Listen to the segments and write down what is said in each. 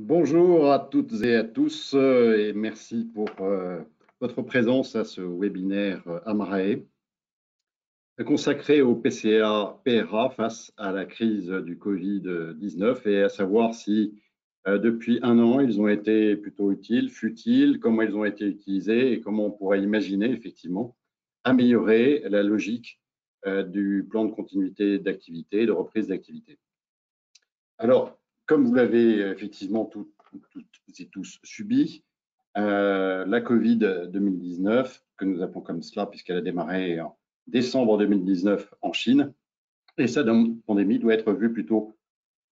Bonjour à toutes et à tous et merci pour votre présence à ce webinaire Amrae consacré au PCA-PRA face à la crise du Covid-19 et à savoir si depuis un an ils ont été plutôt utiles, futiles, comment ils ont été utilisés et comment on pourrait imaginer effectivement améliorer la logique du plan de continuité d'activité, de reprise d'activité. Alors, comme vous l'avez effectivement toutes et tous subi, la Covid 2019, que nous appelons comme cela puisqu'elle a démarré en décembre 2019 en Chine, et cette pandémie doit être vue plutôt,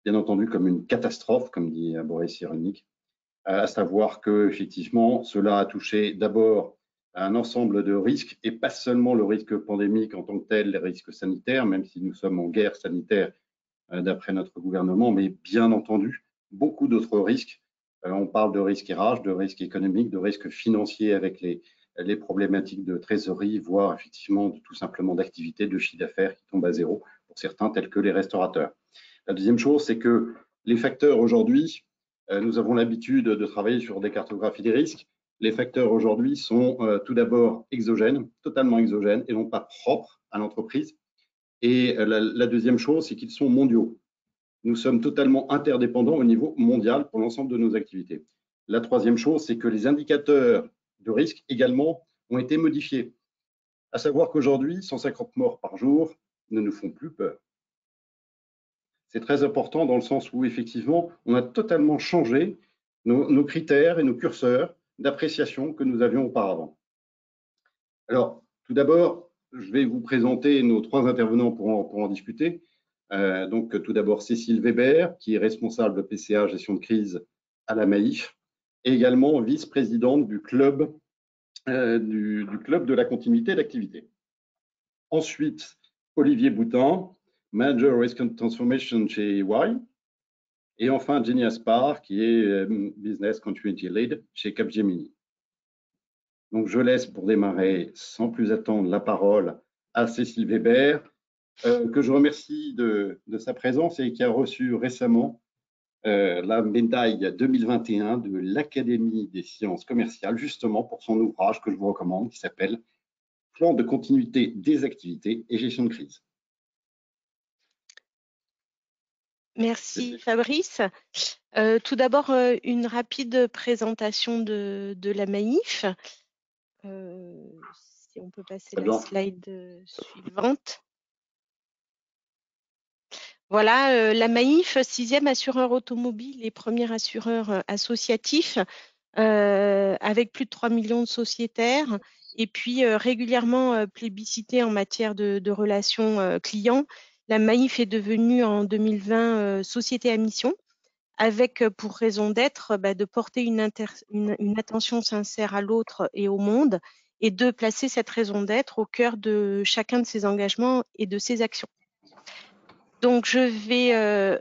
bien entendu, comme une catastrophe, comme dit Boris Cyrulnik, à savoir que effectivement, cela a touché d'abord un ensemble de risques, et pas seulement le risque pandémique en tant que tel, les risques sanitaires, même si nous sommes en guerre sanitaire d'après notre gouvernement, mais bien entendu, beaucoup d'autres risques. On parle de risques RH, de risques économiques, de risques financiers avec les problématiques de trésorerie, voire effectivement tout simplement d'activité, de chiffre d'affaires qui tombent à zéro pour certains, tels que les restaurateurs. La deuxième chose, c'est que les facteurs aujourd'hui, nous avons l'habitude de travailler sur des cartographies des risques. Les facteurs aujourd'hui sont tout d'abord exogènes, totalement exogènes et non pas propres à l'entreprise. Et la deuxième chose, c'est qu'ils sont mondiaux. Nous sommes totalement interdépendants au niveau mondial pour l'ensemble de nos activités. La troisième chose, c'est que les indicateurs de risque également ont été modifiés. À savoir qu'aujourd'hui, 150 morts par jour ne nous font plus peur. C'est très important dans le sens où, effectivement, on a totalement changé nos critères et nos curseurs d'appréciation que nous avions auparavant. Alors, tout d'abord, je vais vous présenter nos trois intervenants pour en discuter. Donc, tout d'abord, Cécile Weber, qui est responsable de PCA Gestion de crise à la Maïf, et également vice-présidente du club de la continuité d'activité. Ensuite, Olivier Boutin, Manager Risk and Transformation chez EY. Et enfin, Jenny Aspar, qui est Business Continuity Lead chez Capgemini. Donc, je laisse pour démarrer, sans plus attendre, la parole à Cécile Weber, que je remercie de sa présence et qui a reçu récemment la médaille 2021 de l'Académie des sciences commerciales, justement pour son ouvrage que je vous recommande, qui s'appelle Plan de continuité des activités et gestion de crise. Merci Fabrice. Tout d'abord, une rapide présentation de la Maïf. Si on peut passer la slide suivante. Voilà, la Maïf, 6e assureur automobile et premier assureur associatif, avec plus de 3 millions de sociétaires, et puis régulièrement plébiscité en matière de relations clients. La Maïf est devenue en 2020 société à mission, avec pour raison d'être de porter une attention sincère à l'autre et au monde, et de placer cette raison d'être au cœur de chacun de ses engagements et de ses actions. Donc, je vais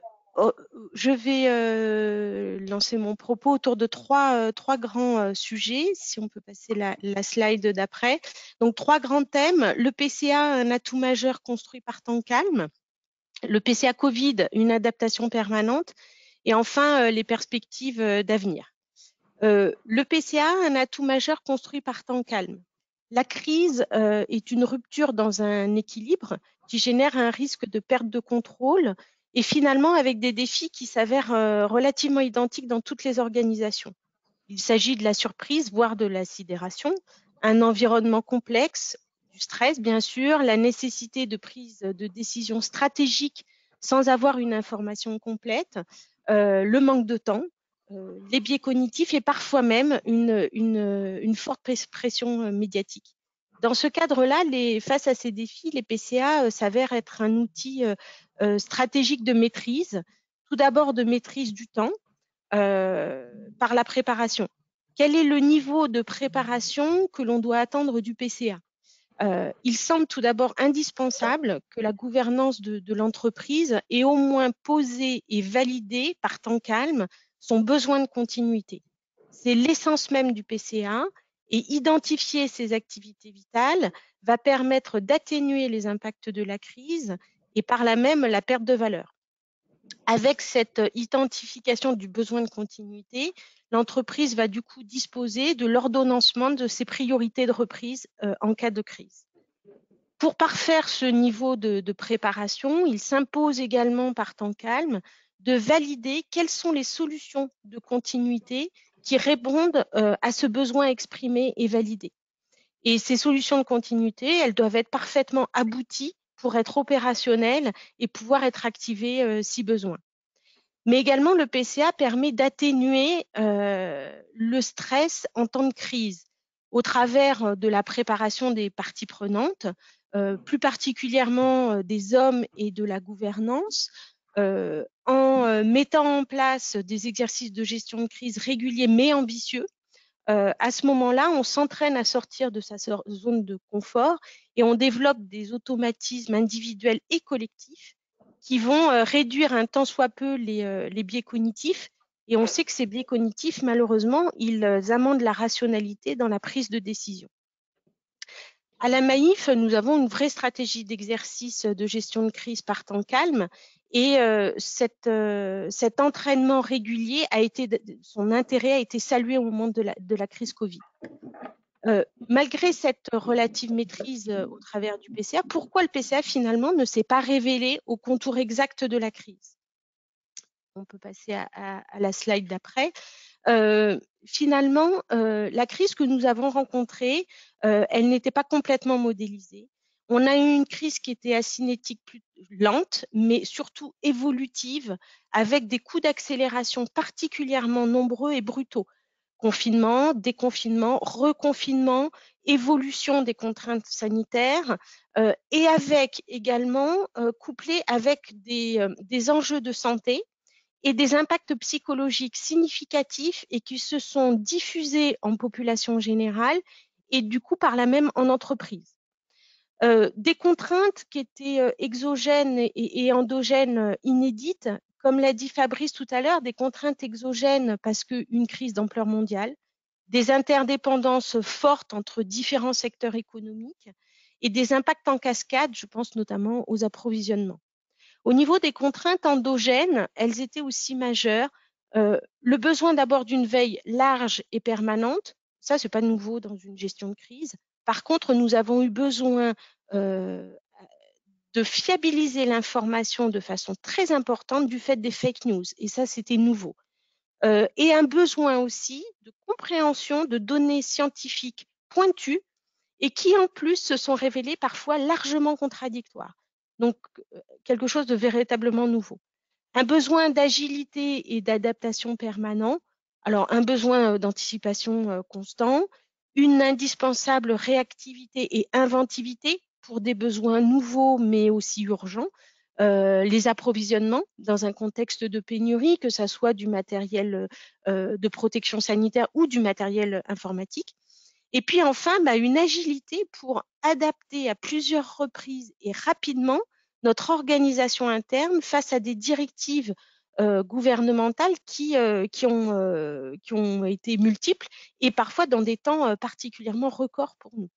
lancer mon propos autour de trois grands sujets, si on peut passer la slide d'après. Donc, trois grands thèmes. Le PCA, un atout majeur construit par temps calme. Le PCA Covid, une adaptation permanente. Et enfin, les perspectives d'avenir. Le PCA, un atout majeur construit par temps calme. La crise est une rupture dans un équilibre qui génère un risque de perte de contrôle et finalement avec des défis qui s'avèrent relativement identiques dans toutes les organisations. Il s'agit de la surprise, voire de la sidération, un environnement complexe, du stress bien sûr, la nécessité de prise de décisions stratégiques sans avoir une information complète, le manque de temps, les biais cognitifs et parfois même une forte pression médiatique. Dans ce cadre-là, face à ces défis, les PCA s'avèrent être un outil stratégique de maîtrise, tout d'abord de maîtrise du temps par la préparation. Quel est le niveau de préparation que l'on doit attendre du PCA ? Il semble tout d'abord indispensable que la gouvernance de l'entreprise ait au moins posé et validé par temps calme son besoin de continuité. C'est l'essence même du PCA et identifier ses activités vitales va permettre d'atténuer les impacts de la crise et par là même la perte de valeur. Avec cette identification du besoin de continuité, l'entreprise va du coup disposer de l'ordonnancement de ses priorités de reprise en cas de crise. Pour parfaire ce niveau de préparation, il s'impose également par temps calme de valider quelles sont les solutions de continuité qui répondent à ce besoin exprimé et validé. Et ces solutions de continuité, elles doivent être parfaitement abouties pour être opérationnelles et pouvoir être activées si besoin. Mais également, le PCA permet d'atténuer le stress en temps de crise au travers de la préparation des parties prenantes, plus particulièrement des hommes et de la gouvernance, en mettant en place des exercices de gestion de crise réguliers mais ambitieux. À ce moment-là, on s'entraîne à sortir de sa zone de confort et on développe des automatismes individuels et collectifs qui vont réduire un tant soit peu les biais cognitifs. Et on sait que ces biais cognitifs, malheureusement, ils amendent la rationalité dans la prise de décision. À la Maïf, nous avons une vraie stratégie d'exercice de gestion de crise par temps calme et cet entraînement régulier son intérêt a été salué au moment de la crise Covid. Malgré cette relative maîtrise au travers du PCA, pourquoi le PCA finalement ne s'est pas révélé au contour exact de la crise? On peut passer à la slide d'après. Finalement, la crise que nous avons rencontrée, elle n'était pas complètement modélisée. On a eu une crise qui était acinétique, plus lente, mais surtout évolutive, avec des coups d'accélération particulièrement nombreux et brutaux. Confinement, déconfinement, reconfinement, évolution des contraintes sanitaires, et avec également, couplé avec des enjeux de santé et des impacts psychologiques significatifs et qui se sont diffusés en population générale et du coup par là même en entreprise. Des contraintes qui étaient exogènes et endogènes inédites, comme l'a dit Fabrice tout à l'heure, des contraintes exogènes parce qu'une crise d'ampleur mondiale, des interdépendances fortes entre différents secteurs économiques et des impacts en cascade, je pense notamment aux approvisionnements. Au niveau des contraintes endogènes, elles étaient aussi majeures. Le besoin d'abord d'une veille large et permanente, ça, ce n'est pas nouveau dans une gestion de crise. Par contre, nous avons eu besoin de fiabiliser l'information de façon très importante du fait des fake news. Et ça, c'était nouveau. Et un besoin aussi de compréhension de données scientifiques pointues et qui, en plus, se sont révélées parfois largement contradictoires. Donc, quelque chose de véritablement nouveau. Un besoin d'agilité et d'adaptation permanent, alors un besoin d'anticipation constant, une indispensable réactivité et inventivité pour des besoins nouveaux mais aussi urgents, les approvisionnements dans un contexte de pénurie, que ce soit du matériel de protection sanitaire ou du matériel informatique. Et puis enfin, une agilité pour adapter à plusieurs reprises et rapidement notre organisation interne face à des directives gouvernementales qui ont été multiples et parfois dans des temps particulièrement records pour nous.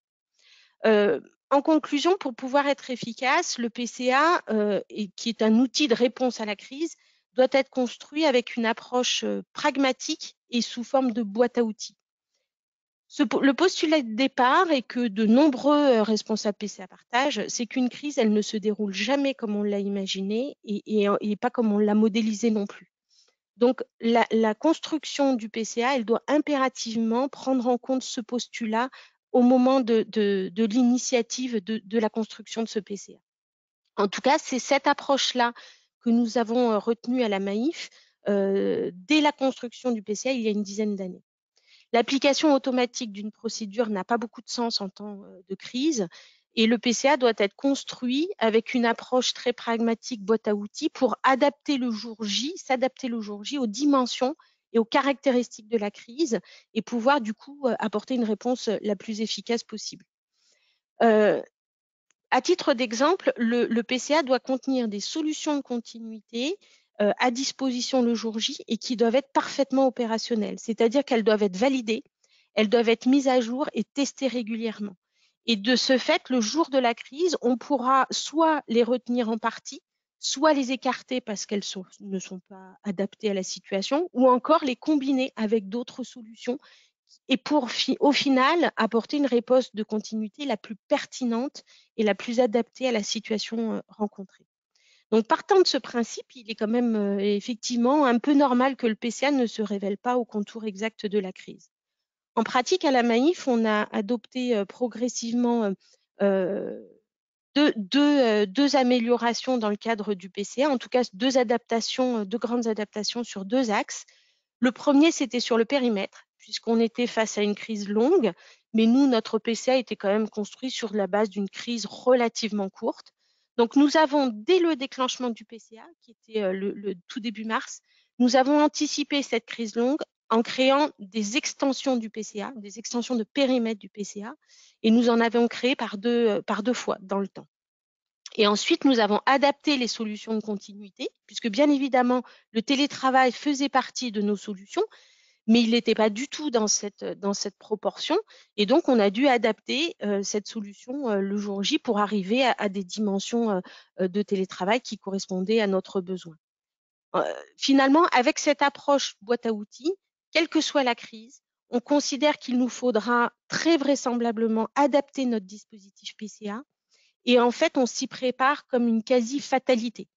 En conclusion, pour pouvoir être efficace, le PCA, qui est un outil de réponse à la crise, doit être construit avec une approche pragmatique et sous forme de boîte à outils. Le postulat de départ est que de nombreux responsables PCA partagent, c'est qu'une crise, elle ne se déroule jamais comme on l'a imaginé et pas comme on l'a modélisé non plus. Donc, la construction du PCA, elle doit impérativement prendre en compte ce postulat au moment de l'initiative de la construction de ce PCA. En tout cas, c'est cette approche-là que nous avons retenue à la Maïf dès la construction du PCA il y a une dizaine d'années. L'application automatique d'une procédure n'a pas beaucoup de sens en temps de crise et le PCA doit être construit avec une approche très pragmatique boîte à outils pour s'adapter le jour J aux dimensions et aux caractéristiques de la crise et pouvoir du coup apporter une réponse la plus efficace possible. À titre d'exemple, le PCA doit contenir des solutions de continuité à disposition le jour J et qui doivent être parfaitement opérationnelles, c'est-à-dire qu'elles doivent être validées, elles doivent être mises à jour et testées régulièrement. Et de ce fait, le jour de la crise, on pourra soit les retenir en partie, soit les écarter parce qu'elles ne sont pas adaptées à la situation, ou encore les combiner avec d'autres solutions et pour au final apporter une réponse de continuité la plus pertinente et la plus adaptée à la situation rencontrée. Donc partant de ce principe, il est quand même effectivement un peu normal que le PCA ne se révèle pas au contour exact de la crise. En pratique, à la Maïf, on a adopté progressivement deux améliorations dans le cadre du PCA, en tout cas deux grandes adaptations sur deux axes. Le premier, c'était sur le périmètre, puisqu'on était face à une crise longue, mais nous, notre PCA était quand même construit sur la base d'une crise relativement courte. Donc, nous avons, dès le déclenchement du PCA, qui était le tout début mars, nous avons anticipé cette crise longue en créant des extensions du PCA, des extensions de périmètre du PCA, et nous en avons créé par deux fois dans le temps. Et ensuite, nous avons adapté les solutions de continuité, puisque bien évidemment, le télétravail faisait partie de nos solutions, mais il n'était pas du tout dans cette proportion. Et donc, on a dû adapter cette solution le jour J pour arriver à des dimensions de télétravail qui correspondaient à notre besoin. Finalement, avec cette approche boîte à outils, quelle que soit la crise, on considère qu'il nous faudra très vraisemblablement adapter notre dispositif PCA. Et en fait, on s'y prépare comme une quasi-fatalité.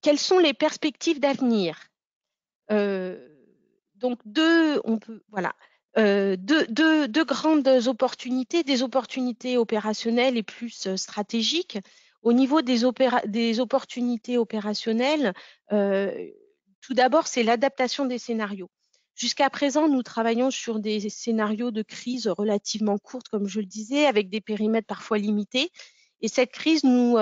Quelles sont les perspectives d'avenir? Donc, deux grandes opportunités, des opportunités opérationnelles et plus stratégiques. Au niveau des opportunités opérationnelles, tout d'abord, c'est l'adaptation des scénarios. Jusqu'à présent, nous travaillons sur des scénarios de crise relativement courtes, comme je le disais, avec des périmètres parfois limités. Et cette crise nous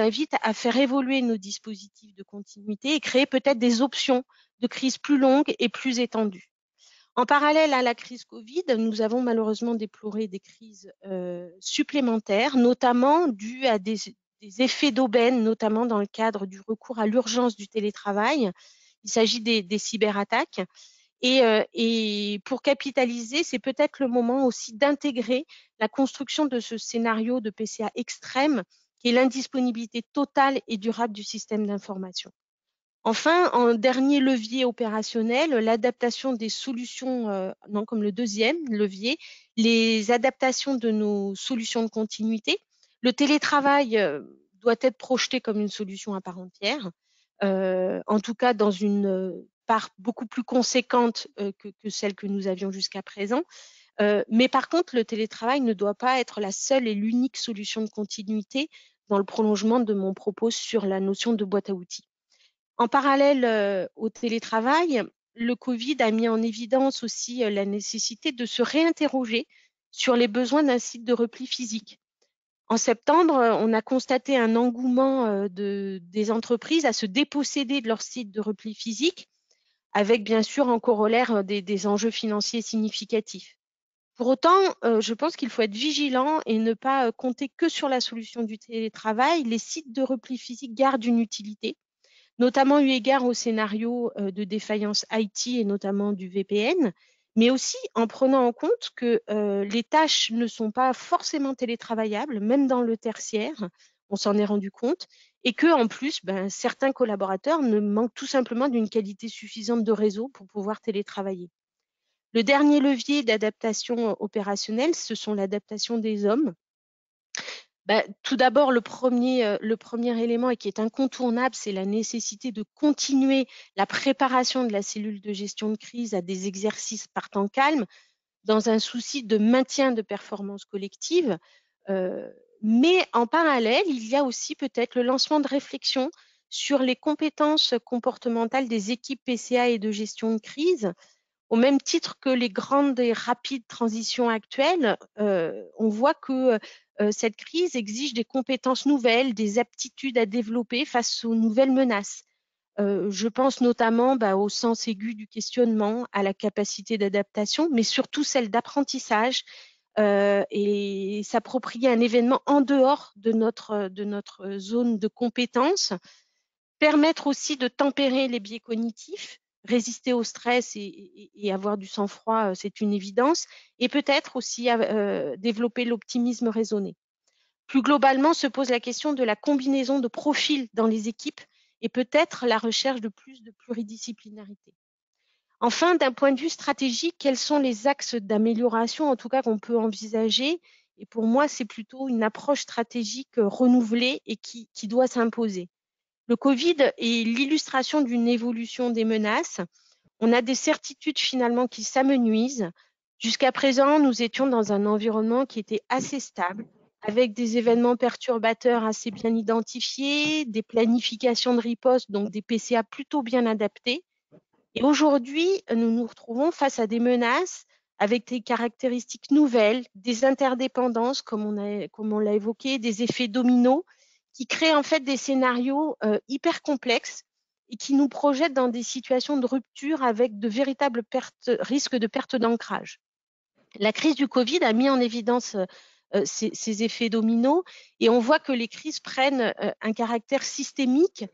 invite à faire évoluer nos dispositifs de continuité et créer peut-être des options de crise plus longues et plus étendues. En parallèle à la crise Covid, nous avons malheureusement déploré des crises supplémentaires, notamment dues à des effets d'aubaine, notamment dans le cadre du recours à l'urgence du télétravail. Il s'agit des cyberattaques. Et pour capitaliser, c'est peut-être le moment aussi d'intégrer la construction de ce scénario de PCA extrême, qui est l'indisponibilité totale et durable du système d'information. Enfin, en dernier levier opérationnel, l'adaptation des solutions, comme le deuxième levier, les adaptations de nos solutions de continuité. Le télétravail doit être projeté comme une solution à part entière, en tout cas dans une part beaucoup plus conséquente que celle que nous avions jusqu'à présent. Mais par contre, le télétravail ne doit pas être la seule et l'unique solution de continuité dans le prolongement de mon propos sur la notion de boîte à outils. En parallèle au télétravail, le Covid a mis en évidence aussi la nécessité de se réinterroger sur les besoins d'un site de repli physique. En septembre, on a constaté un engouement des entreprises à se déposséder de leur site de repli physique, avec bien sûr en corollaire des enjeux financiers significatifs. Pour autant, je pense qu'il faut être vigilant et ne pas compter que sur la solution du télétravail. Les sites de repli physique gardent une utilité, notamment eu égard au scénario de défaillance IT et notamment du VPN, mais aussi en prenant en compte que les tâches ne sont pas forcément télétravaillables, même dans le tertiaire, on s'en est rendu compte, et que en plus, certains collaborateurs ne manquent tout simplement d'une qualité suffisante de réseau pour pouvoir télétravailler. Le dernier levier d'adaptation opérationnelle, ce sont l'adaptation des hommes. Tout d'abord, le premier élément et qui est incontournable, c'est la nécessité de continuer la préparation de la cellule de gestion de crise à des exercices par temps calme, dans un souci de maintien de performance collective. Mais en parallèle, il y a aussi peut-être le lancement de réflexions sur les compétences comportementales des équipes PCA et de gestion de crise. Au même titre que les grandes et rapides transitions actuelles, on voit que cette crise exige des compétences nouvelles, des aptitudes à développer face aux nouvelles menaces. Je pense notamment au sens aigu du questionnement, à la capacité d'adaptation, mais surtout celle d'apprentissage et s'approprier un événement en dehors de notre zone de compétence. Permettre aussi de tempérer les biais cognitifs, résister au stress et avoir du sang-froid, c'est une évidence, et peut-être aussi développer l'optimisme raisonné. Plus globalement, se pose la question de la combinaison de profils dans les équipes et peut-être la recherche de plus de pluridisciplinarité. Enfin, d'un point de vue stratégique, quels sont les axes d'amélioration, en tout cas qu'on peut envisager? Et pour moi, c'est plutôt une approche stratégique renouvelée et qui doit s'imposer. Le Covid est l'illustration d'une évolution des menaces. On a des certitudes finalement qui s'amenuisent. Jusqu'à présent, nous étions dans un environnement qui était assez stable, avec des événements perturbateurs assez bien identifiés, des planifications de riposte, donc des PCA plutôt bien adaptés. Et aujourd'hui, nous nous retrouvons face à des menaces avec des caractéristiques nouvelles, des interdépendances, comme on l'a évoqué, des effets dominos, qui créent en fait des scénarios hyper complexes et qui nous projettent dans des situations de rupture avec de véritables risques de perte d'ancrage. La crise du Covid a mis en évidence ces effets dominos et on voit que les crises prennent un caractère systémique.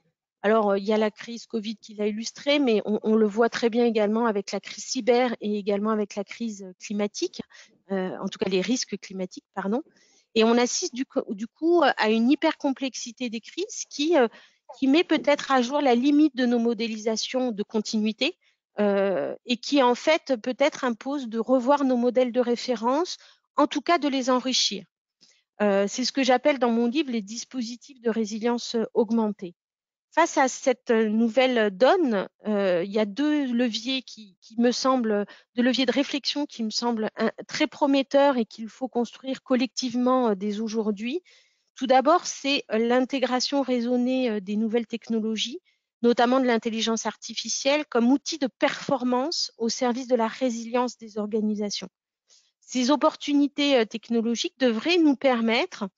Alors, il y a la crise Covid qui l'a illustré, mais on le voit très bien également avec la crise cyber et également avec la crise climatique, en tout cas les risques climatiques, pardon. Et on assiste du coup à une hypercomplexité des crises qui met peut-être à jour la limite de nos modélisations de continuité et qui en fait peut-être impose de revoir nos modèles de référence, en tout cas de les enrichir. C'est ce que j'appelle dans mon livre les dispositifs de résilience augmentée. Face à cette nouvelle donne, il y a deux leviers qui me semblent, deux leviers de réflexion qui me semblent très prometteurs et qu'il faut construire collectivement dès aujourd'hui. Tout d'abord, c'est l'intégration raisonnée des nouvelles technologies, notamment de l'intelligence artificielle, comme outil de performance au service de la résilience des organisations. Ces opportunités technologiques devraient nous permettre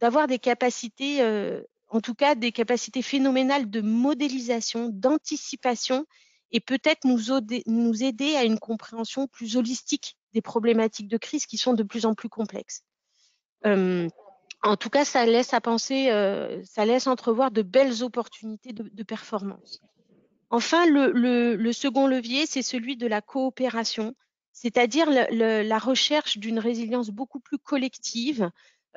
d'avoir des capacités, en tout cas des capacités phénoménales de modélisation, d'anticipation et peut-être nous aider à une compréhension plus holistique des problématiques de crise qui sont de plus en plus complexes. En tout cas, ça laisse à penser, ça laisse entrevoir de belles opportunités de performance. Enfin, le second levier, c'est celui de la coopération, c'est-à-dire la recherche d'une résilience beaucoup plus collective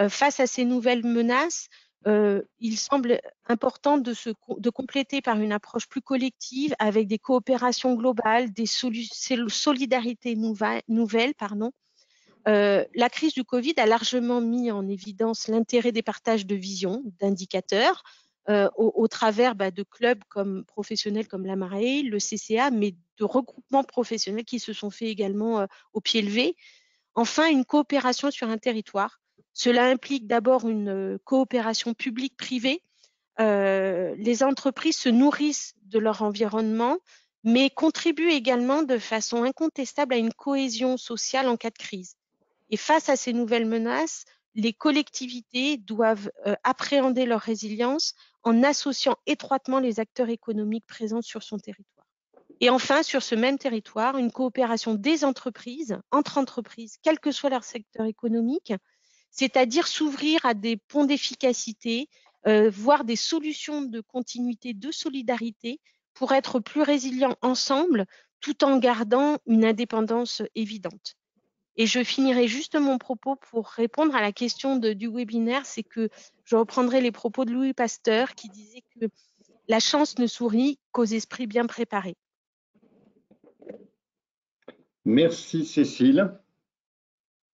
face à ces nouvelles menaces. Il semble important de compléter par une approche plus collective avec des coopérations globales, des solidarités nouvelles. La crise du Covid a largement mis en évidence l'intérêt des partages de visions, d'indicateurs, au travers de clubs professionnels comme la Marée, le CCA, mais de regroupements professionnels qui se sont faits également au pied levé. Enfin, une coopération sur un territoire. Cela implique d'abord une coopération publique-privée. Les entreprises se nourrissent de leur environnement, mais contribuent également de façon incontestable à une cohésion sociale en cas de crise. Et face à ces nouvelles menaces, les collectivités doivent appréhender leur résilience en associant étroitement les acteurs économiques présents sur son territoire. Et enfin, sur ce même territoire, une coopération des entreprises, entre entreprises, quel que soit leur secteur économique, c'est-à-dire s'ouvrir à des ponts d'efficacité, voire des solutions de continuité, de solidarité, pour être plus résilients ensemble, tout en gardant une indépendance évidente. Et je finirai juste mon propos pour répondre à la question du webinaire, c'est que je reprendrai les propos de Louis Pasteur qui disait que la chance ne sourit qu'aux esprits bien préparés. Merci Cécile.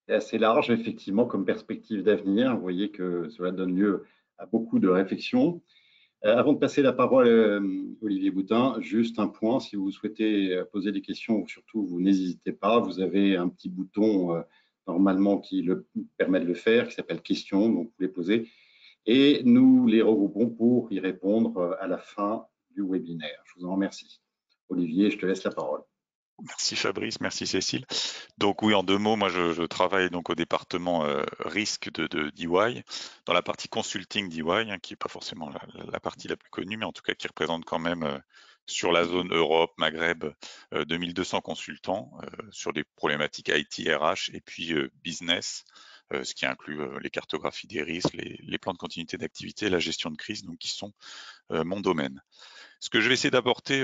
C'est assez large, effectivement, comme perspective d'avenir. Vous voyez que cela donne lieu à beaucoup de réflexions. Avant de passer la parole à Olivier Boutin, juste un point, si vous souhaitez poser des questions, surtout, vous n'hésitez pas. Vous avez un petit bouton normalement qui le permet de le faire, qui s'appelle questions, donc vous les posez. Et nous les regroupons pour y répondre à la fin du webinaire. Je vous en remercie. Olivier, je te laisse la parole. Merci Fabrice, merci Cécile. Donc oui, en deux mots, moi je travaille donc au département risque de d'EY, dans la partie consulting d'EY, qui n'est pas forcément la partie la plus connue, mais en tout cas qui représente quand même sur la zone Europe, Maghreb, 2200 consultants sur des problématiques IT, RH et puis business, ce qui inclut les cartographies des risques, les plans de continuité d'activité, la gestion de crise, donc qui sont mon domaine. Ce que je vais essayer d'apporter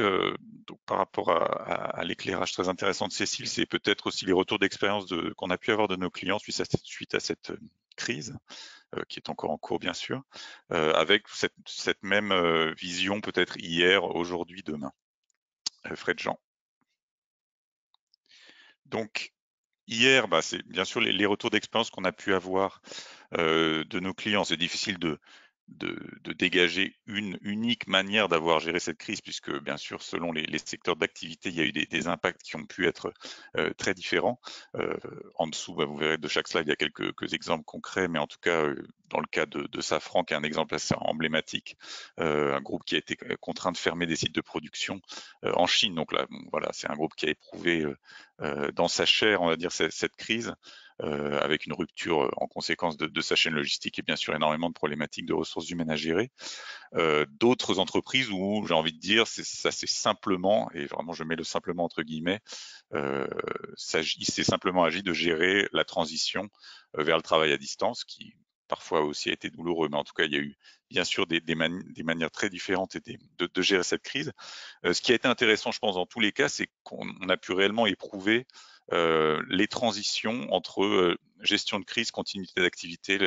donc par rapport à l'éclairage très intéressant de Cécile, c'est peut-être aussi les retours d'expérience qu'on a pu avoir de nos clients suite à cette crise, qui est encore en cours bien sûr, avec cette même vision peut-être hier, aujourd'hui, demain. Fred Jean. Donc hier, c'est bien sûr les retours d'expérience qu'on a pu avoir de nos clients. C'est difficile de dégager une unique manière d'avoir géré cette crise, puisque bien sûr, selon les secteurs d'activité, il y a eu des impacts qui ont pu être très différents. En dessous, vous verrez de chaque slide, il y a quelques exemples concrets, mais en tout cas, dans le cas de Safran, qui est un exemple assez emblématique, un groupe qui a été contraint de fermer des sites de production en Chine. Donc là, voilà, c'est un groupe qui a éprouvé dans sa chair, on va dire, cette crise. Avec une rupture en conséquence de sa chaîne logistique et bien sûr énormément de problématiques de ressources humaines à gérer. D'autres entreprises où j'ai envie de dire, ça c'est simplement, et vraiment je mets le simplement entre guillemets, il s'est simplement agi de gérer la transition vers le travail à distance, qui parfois aussi a été douloureux, mais en tout cas il y a eu bien sûr des manières très différentes de gérer cette crise. Ce qui a été intéressant, je pense, dans tous les cas, c'est qu'on a pu réellement éprouver les transitions entre gestion de crise, continuité d'activité,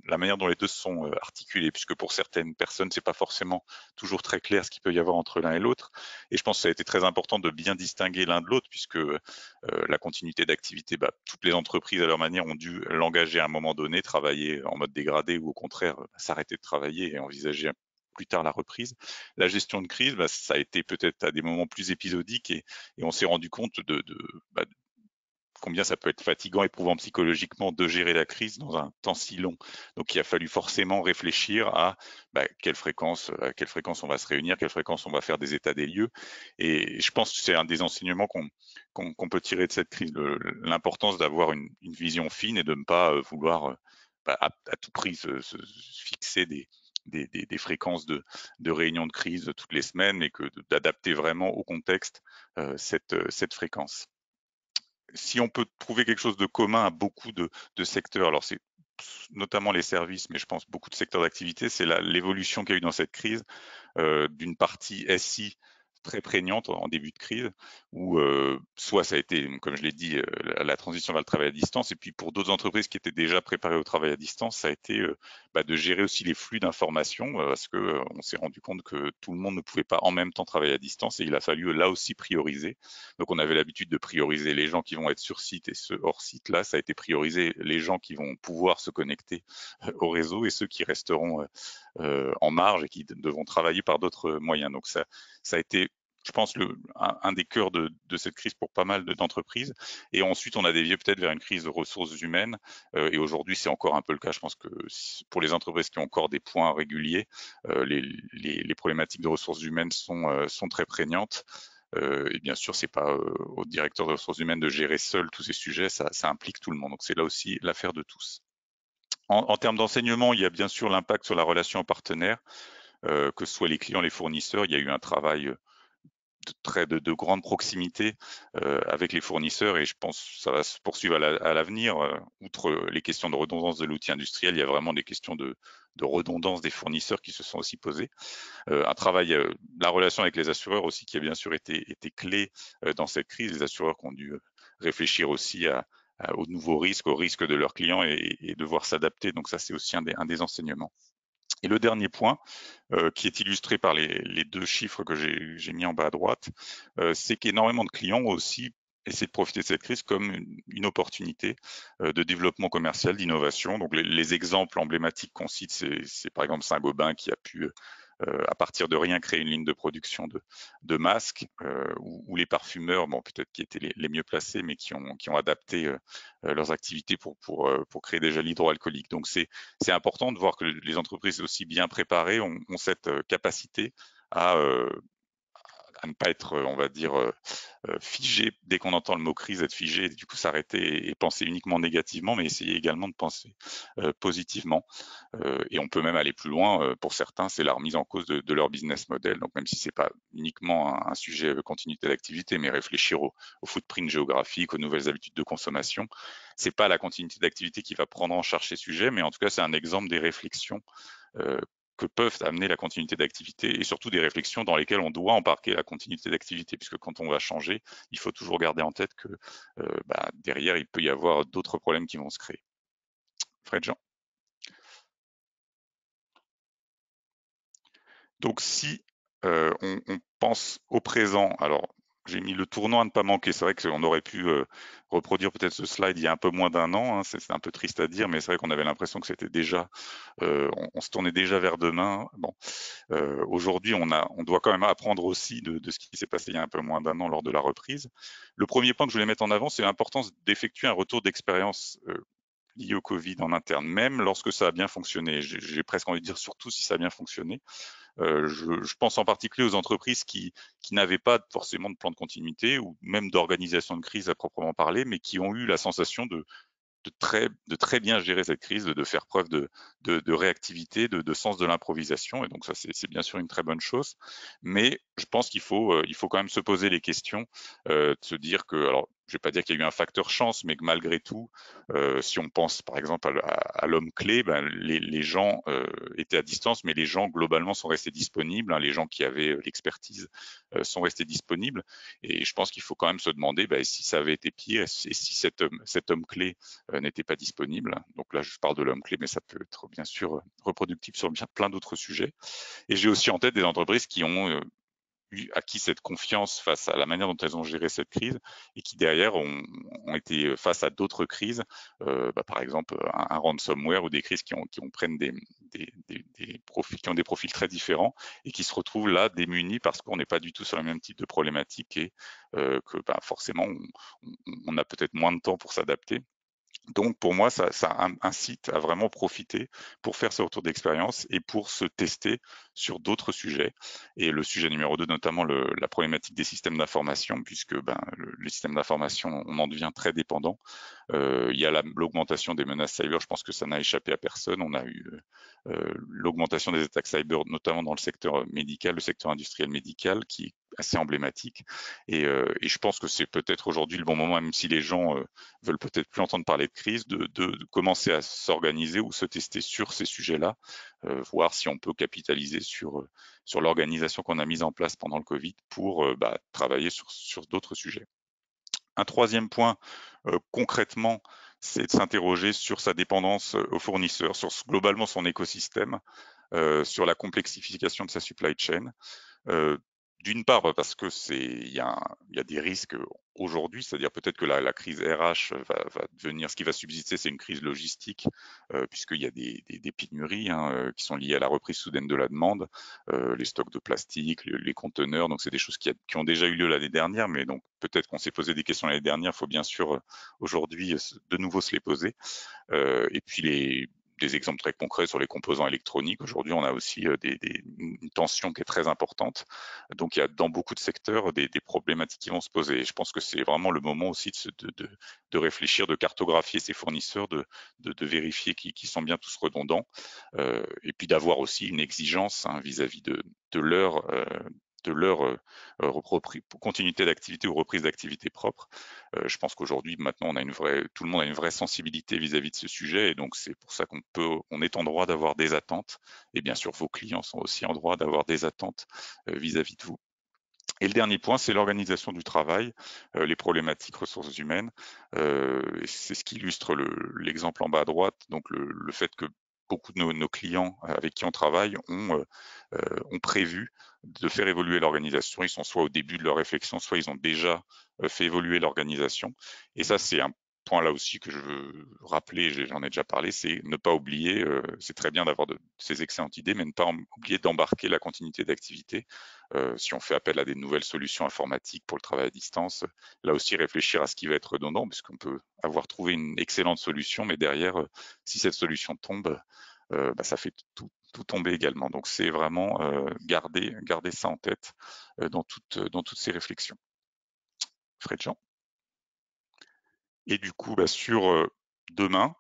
la manière dont les deux sont articulés, puisque pour certaines personnes, c'est pas forcément toujours très clair ce qu'il peut y avoir entre l'un et l'autre. Et je pense que ça a été très important de bien distinguer l'un de l'autre, puisque la continuité d'activité, toutes les entreprises à leur manière ont dû l'engager à un moment donné, travailler en mode dégradé ou au contraire s'arrêter de travailler et envisager plus tard la reprise. La gestion de crise, ça a été peut-être à des moments plus épisodiques et on s'est rendu compte de combien ça peut être fatigant, éprouvant psychologiquement de gérer la crise dans un temps si long. Donc il a fallu forcément réfléchir à à quelle fréquence on va se réunir, quelle fréquence on va faire des états des lieux. Et je pense que c'est un des enseignements qu'on peut tirer de cette crise, l'importance d'avoir une vision fine et de ne pas vouloir à tout prix se fixer des fréquences de réunions de crise toutes les semaines, mais que d'adapter vraiment au contexte cette fréquence. Si on peut trouver quelque chose de commun à beaucoup de secteurs, alors c'est notamment les services, mais je pense beaucoup de secteurs d'activité, c'est l'évolution qu'il y a eu dans cette crise d'une partie SI très prégnante en début de crise, où soit ça a été, comme je l'ai dit, la transition vers le travail à distance, et puis pour d'autres entreprises qui étaient déjà préparées au travail à distance, ça a été de gérer aussi les flux d'informations, parce que on s'est rendu compte que tout le monde ne pouvait pas en même temps travailler à distance, et il a fallu là aussi prioriser. Donc on avait l'habitude de prioriser les gens qui vont être sur site et ceux hors site. Là, ça a été priorisé les gens qui vont pouvoir se connecter au réseau et ceux qui resteront en marge et qui devront travailler par d'autres moyens. Donc ça a été, je pense, un des cœurs de cette crise pour pas mal d'entreprises. Et ensuite, on a dévié peut-être vers une crise de ressources humaines. Et aujourd'hui, c'est encore un peu le cas. Je pense que pour les entreprises qui ont encore des points réguliers, les problématiques de ressources humaines sont très prégnantes. Et bien sûr, c'est pas au directeur de ressources humaines de gérer seul tous ces sujets, ça implique tout le monde. Donc c'est là aussi l'affaire de tous. En termes d'enseignement, il y a bien sûr l'impact sur la relation aux partenaires, que ce soit les clients, les fournisseurs. Il y a eu un travail de grande proximité avec les fournisseurs et je pense que ça va se poursuivre à l'avenir. Outre les questions de redondance de l'outil industriel, il y a vraiment des questions de redondance des fournisseurs qui se sont aussi posées. Un travail, la relation avec les assureurs aussi qui a bien sûr été clé dans cette crise. Les assureurs qui ont dû réfléchir aussi aux nouveaux risques, aux risques de leurs clients et devoir s'adapter. Donc ça, c'est aussi un des enseignements. Et le dernier point, qui est illustré par les deux chiffres que j'ai mis en bas à droite, c'est qu'énormément de clients ont aussi essayé de profiter de cette crise comme une opportunité de développement commercial, d'innovation. Donc les exemples emblématiques qu'on cite, c'est par exemple Saint-Gobain qui a pu à partir de rien créer une ligne de production de masques, ou les parfumeurs, bon peut-être qui étaient les mieux placés, mais qui ont adapté leurs activités pour créer des gels hydroalcooliques. Donc c'est important de voir que les entreprises aussi bien préparées ont cette capacité à ne pas être, on va dire, figé dès qu'on entend le mot crise, être figé, et du coup s'arrêter et penser uniquement négativement, mais essayer également de penser positivement. Et on peut même aller plus loin. Pour certains, c'est la remise en cause de leur business model. Donc même si c'est pas uniquement un sujet de continuité d'activité, mais réfléchir au footprint géographique, aux nouvelles habitudes de consommation, c'est pas la continuité d'activité qui va prendre en charge ces sujets, mais en tout cas c'est un exemple des réflexions que peuvent amener la continuité d'activité et surtout des réflexions dans lesquelles on doit embarquer la continuité d'activité, puisque quand on va changer, il faut toujours garder en tête que derrière, il peut y avoir d'autres problèmes qui vont se créer. Fred-Jean. Donc si on pense au présent, alors j'ai mis le tournant à ne pas manquer. C'est vrai qu'on aurait pu reproduire peut-être ce slide il y a un peu moins d'un an. Hein. C'est un peu triste à dire, mais c'est vrai qu'on avait l'impression que c'était déjà, on se tournait déjà vers demain. Bon, aujourd'hui, on doit quand même apprendre aussi de ce qui s'est passé il y a un peu moins d'un an lors de la reprise. Le premier point que je voulais mettre en avant, c'est l'importance d'effectuer un retour d'expérience lié au Covid en interne, même lorsque ça a bien fonctionné. J'ai presque envie de dire surtout si ça a bien fonctionné. Je pense en particulier aux entreprises qui n'avaient pas forcément de plan de continuité ou même d'organisation de crise à proprement parler, mais qui ont eu la sensation de très bien gérer cette crise, de faire preuve de réactivité, de sens de l'improvisation. Et donc ça, c'est bien sûr une très bonne chose. Mais je pense qu'il faut quand même se poser les questions, de se dire que, alors, je vais pas dire qu'il y a eu un facteur chance, mais que malgré tout, si on pense par exemple à l'homme clé, les gens étaient à distance, mais les gens globalement sont restés disponibles. Hein, les gens qui avaient l'expertise sont restés disponibles. Et je pense qu'il faut quand même se demander si ça avait été pire et si cet homme clé n'était pas disponible. Donc là, je parle de l'homme clé, mais ça peut être bien sûr reproductif sur plein d'autres sujets. Et j'ai aussi en tête des entreprises qui ont acquis cette confiance face à la manière dont elles ont géré cette crise et qui derrière ont été face à d'autres crises, par exemple un ransomware ou des crises qui prennent des profils, qui ont des profils très différents et qui se retrouvent là démunis parce qu'on n'est pas du tout sur le même type de problématique et que forcément on a peut-être moins de temps pour s'adapter. Donc pour moi, ça incite à vraiment profiter pour faire ce retour d'expérience et pour se tester sur d'autres sujets. Et le sujet numéro 2, notamment la problématique des systèmes d'information, puisque les systèmes d'information, on en devient très dépendant. Il y a l'augmentation des menaces cyber, je pense que ça n'a échappé à personne. On a eu l'augmentation des attaques cyber, notamment dans le secteur médical, le secteur industriel médical, qui est assez emblématique. Et je pense que c'est peut-être aujourd'hui le bon moment, même si les gens veulent peut-être plus entendre parler de crise, de commencer à s'organiser ou se tester sur ces sujets-là, voir si on peut capitaliser sur l'organisation qu'on a mise en place pendant le Covid pour travailler sur d'autres sujets. Un troisième point, concrètement, c'est de s'interroger sur sa dépendance aux fournisseurs, sur globalement son écosystème, sur la complexification de sa supply chain. D'une part, parce que il y a des risques aujourd'hui, c'est-à-dire peut-être que la crise RH va devenir, ce qui va subsister, c'est une crise logistique, puisqu'il y a des pénuries qui sont liées à la reprise soudaine de la demande, les stocks de plastique, les conteneurs, donc c'est des choses qui ont déjà eu lieu l'année dernière, mais donc peut-être qu'on s'est posé des questions l'année dernière, il faut bien sûr aujourd'hui de nouveau se les poser. Et puis des exemples très concrets sur les composants électroniques. Aujourd'hui, on a aussi une tension qui est très importante. Donc, il y a dans beaucoup de secteurs des problématiques qui vont se poser. Et je pense que c'est vraiment le moment aussi de réfléchir, de cartographier ces fournisseurs, de vérifier qu'ils sont bien tous redondants, et puis d'avoir aussi une exigence vis-à-vis de leur continuité d'activité ou reprise d'activité propre. Je pense qu'aujourd'hui, maintenant, tout le monde a une vraie sensibilité vis-à-vis de ce sujet, et donc c'est pour ça on est en droit d'avoir des attentes, et bien sûr, vos clients sont aussi en droit d'avoir des attentes vis-à-vis de vous. Et le dernier point, c'est l'organisation du travail, les problématiques ressources humaines. C'est ce qui illustre l'exemple en bas à droite, donc le fait que beaucoup de nos clients avec qui on travaille ont prévu de faire évoluer l'organisation. Ils sont soit au début de leur réflexion, soit ils ont déjà fait évoluer l'organisation. Et ça, c'est un point là aussi que je veux rappeler, j'en ai déjà parlé, c'est ne pas oublier, c'est très bien d'avoir ces excellentes idées, mais ne pas oublier d'embarquer la continuité d'activité. Si on fait appel à des nouvelles solutions informatiques pour le travail à distance, là aussi réfléchir à ce qui va être redondant, puisqu'on peut avoir trouvé une excellente solution, mais derrière, si cette solution tombe, ça fait tout tomber également. Donc c'est vraiment garder ça en tête dans toutes ces réflexions. Fred Jean. Et du coup, sur demain,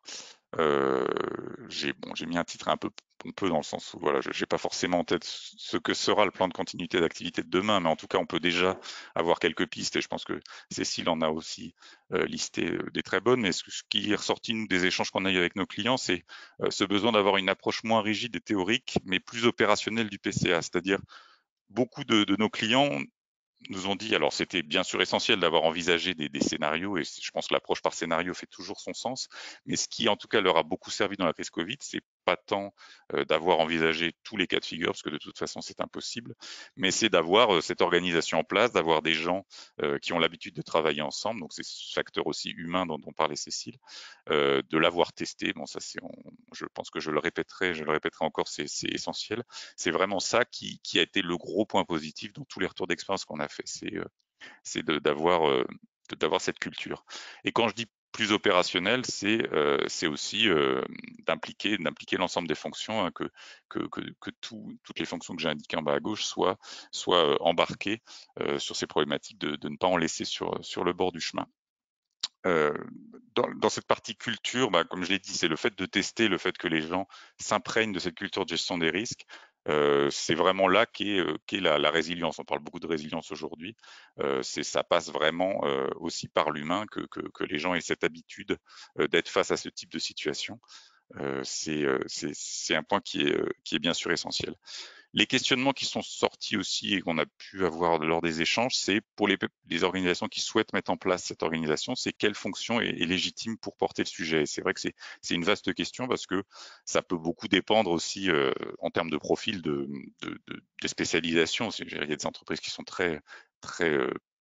J'ai mis un titre un peu pompeux dans le sens où voilà, je n'ai pas forcément en tête ce que sera le plan de continuité d'activité de demain, mais en tout cas, on peut déjà avoir quelques pistes et je pense que Cécile en a aussi listé des très bonnes. Mais ce qui est ressorti nous, des échanges qu'on a eu avec nos clients, c'est ce besoin d'avoir une approche moins rigide et théorique, mais plus opérationnelle du PCA. C'est-à-dire, beaucoup de nos clients nous ont dit, alors c'était bien sûr essentiel d'avoir envisagé des scénarios, et je pense que l'approche par scénario fait toujours son sens, mais ce qui en tout cas leur a beaucoup servi dans la crise Covid, c'est pas tant d'avoir envisagé tous les cas de figure, parce que de toute façon c'est impossible, mais c'est d'avoir cette organisation en place, d'avoir des gens qui ont l'habitude de travailler ensemble, donc c'est ce facteur aussi humain dont parlait Cécile, de l'avoir testé, bon ça je pense que je le répéterai encore, c'est essentiel. C'est vraiment ça qui a été le gros point positif dans tous les retours d'expérience qu'on a fait, c'est d'avoir cette culture. Et quand je dis plus opérationnel, c'est aussi d'impliquer l'ensemble des fonctions, hein, que toutes les fonctions que j'ai indiquées en bas à gauche soient embarquées sur ces problématiques, de ne pas en laisser sur le bord du chemin. Dans cette partie culture, comme je l'ai dit, c'est le fait de tester, le fait que les gens s'imprègnent de cette culture de gestion des risques. C'est vraiment là qu'est la résilience. On parle beaucoup de résilience aujourd'hui. Ça passe vraiment aussi par l'humain, que les gens aient cette habitude d'être face à ce type de situation. C'est un point qui est bien sûr essentiel. Les questionnements qui sont sortis aussi et qu'on a pu avoir lors des échanges, c'est pour les organisations qui souhaitent mettre en place cette organisation, c'est quelle fonction est légitime pour porter le sujet. Et c'est vrai que c'est une vaste question parce que ça peut beaucoup dépendre aussi en termes de profil de spécialisation. Il y a des entreprises qui sont très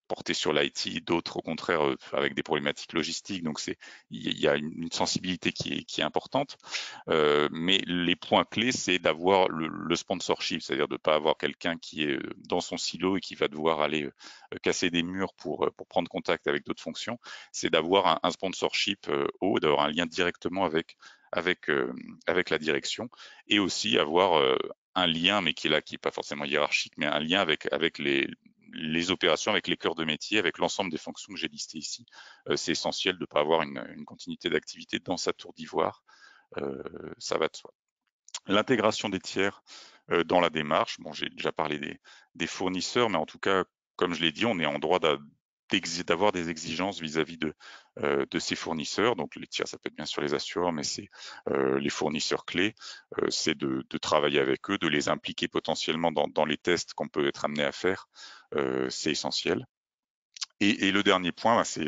portées sur l'IT, d'autres au contraire avec des problématiques logistiques. Donc il y a une sensibilité qui est importante. Mais les points clés, c'est d'avoir le sponsorship, c'est-à-dire de ne pas avoir quelqu'un qui est dans son silo et qui va devoir aller casser des murs pour prendre contact avec d'autres fonctions. C'est d'avoir un sponsorship haut, d'avoir un lien directement avec la direction, et aussi avoir un lien, mais qui est pas forcément hiérarchique, mais un lien avec les opérations, avec les cœurs de métier, avec l'ensemble des fonctions que j'ai listées ici. C'est essentiel de ne pas avoir une continuité d'activité dans sa tour d'ivoire. Ça va de soi. L'intégration des tiers dans la démarche, bon, j'ai déjà parlé des fournisseurs, mais en tout cas, comme je l'ai dit, on est en droit d'avoir des exigences vis-à-vis de ces fournisseurs. Donc les tiers, ça peut être bien sûr les assureurs, mais c'est les fournisseurs clés. C'est de travailler avec eux, de les impliquer potentiellement dans les tests qu'on peut être amené à faire. C'est essentiel. Et le dernier point, c'est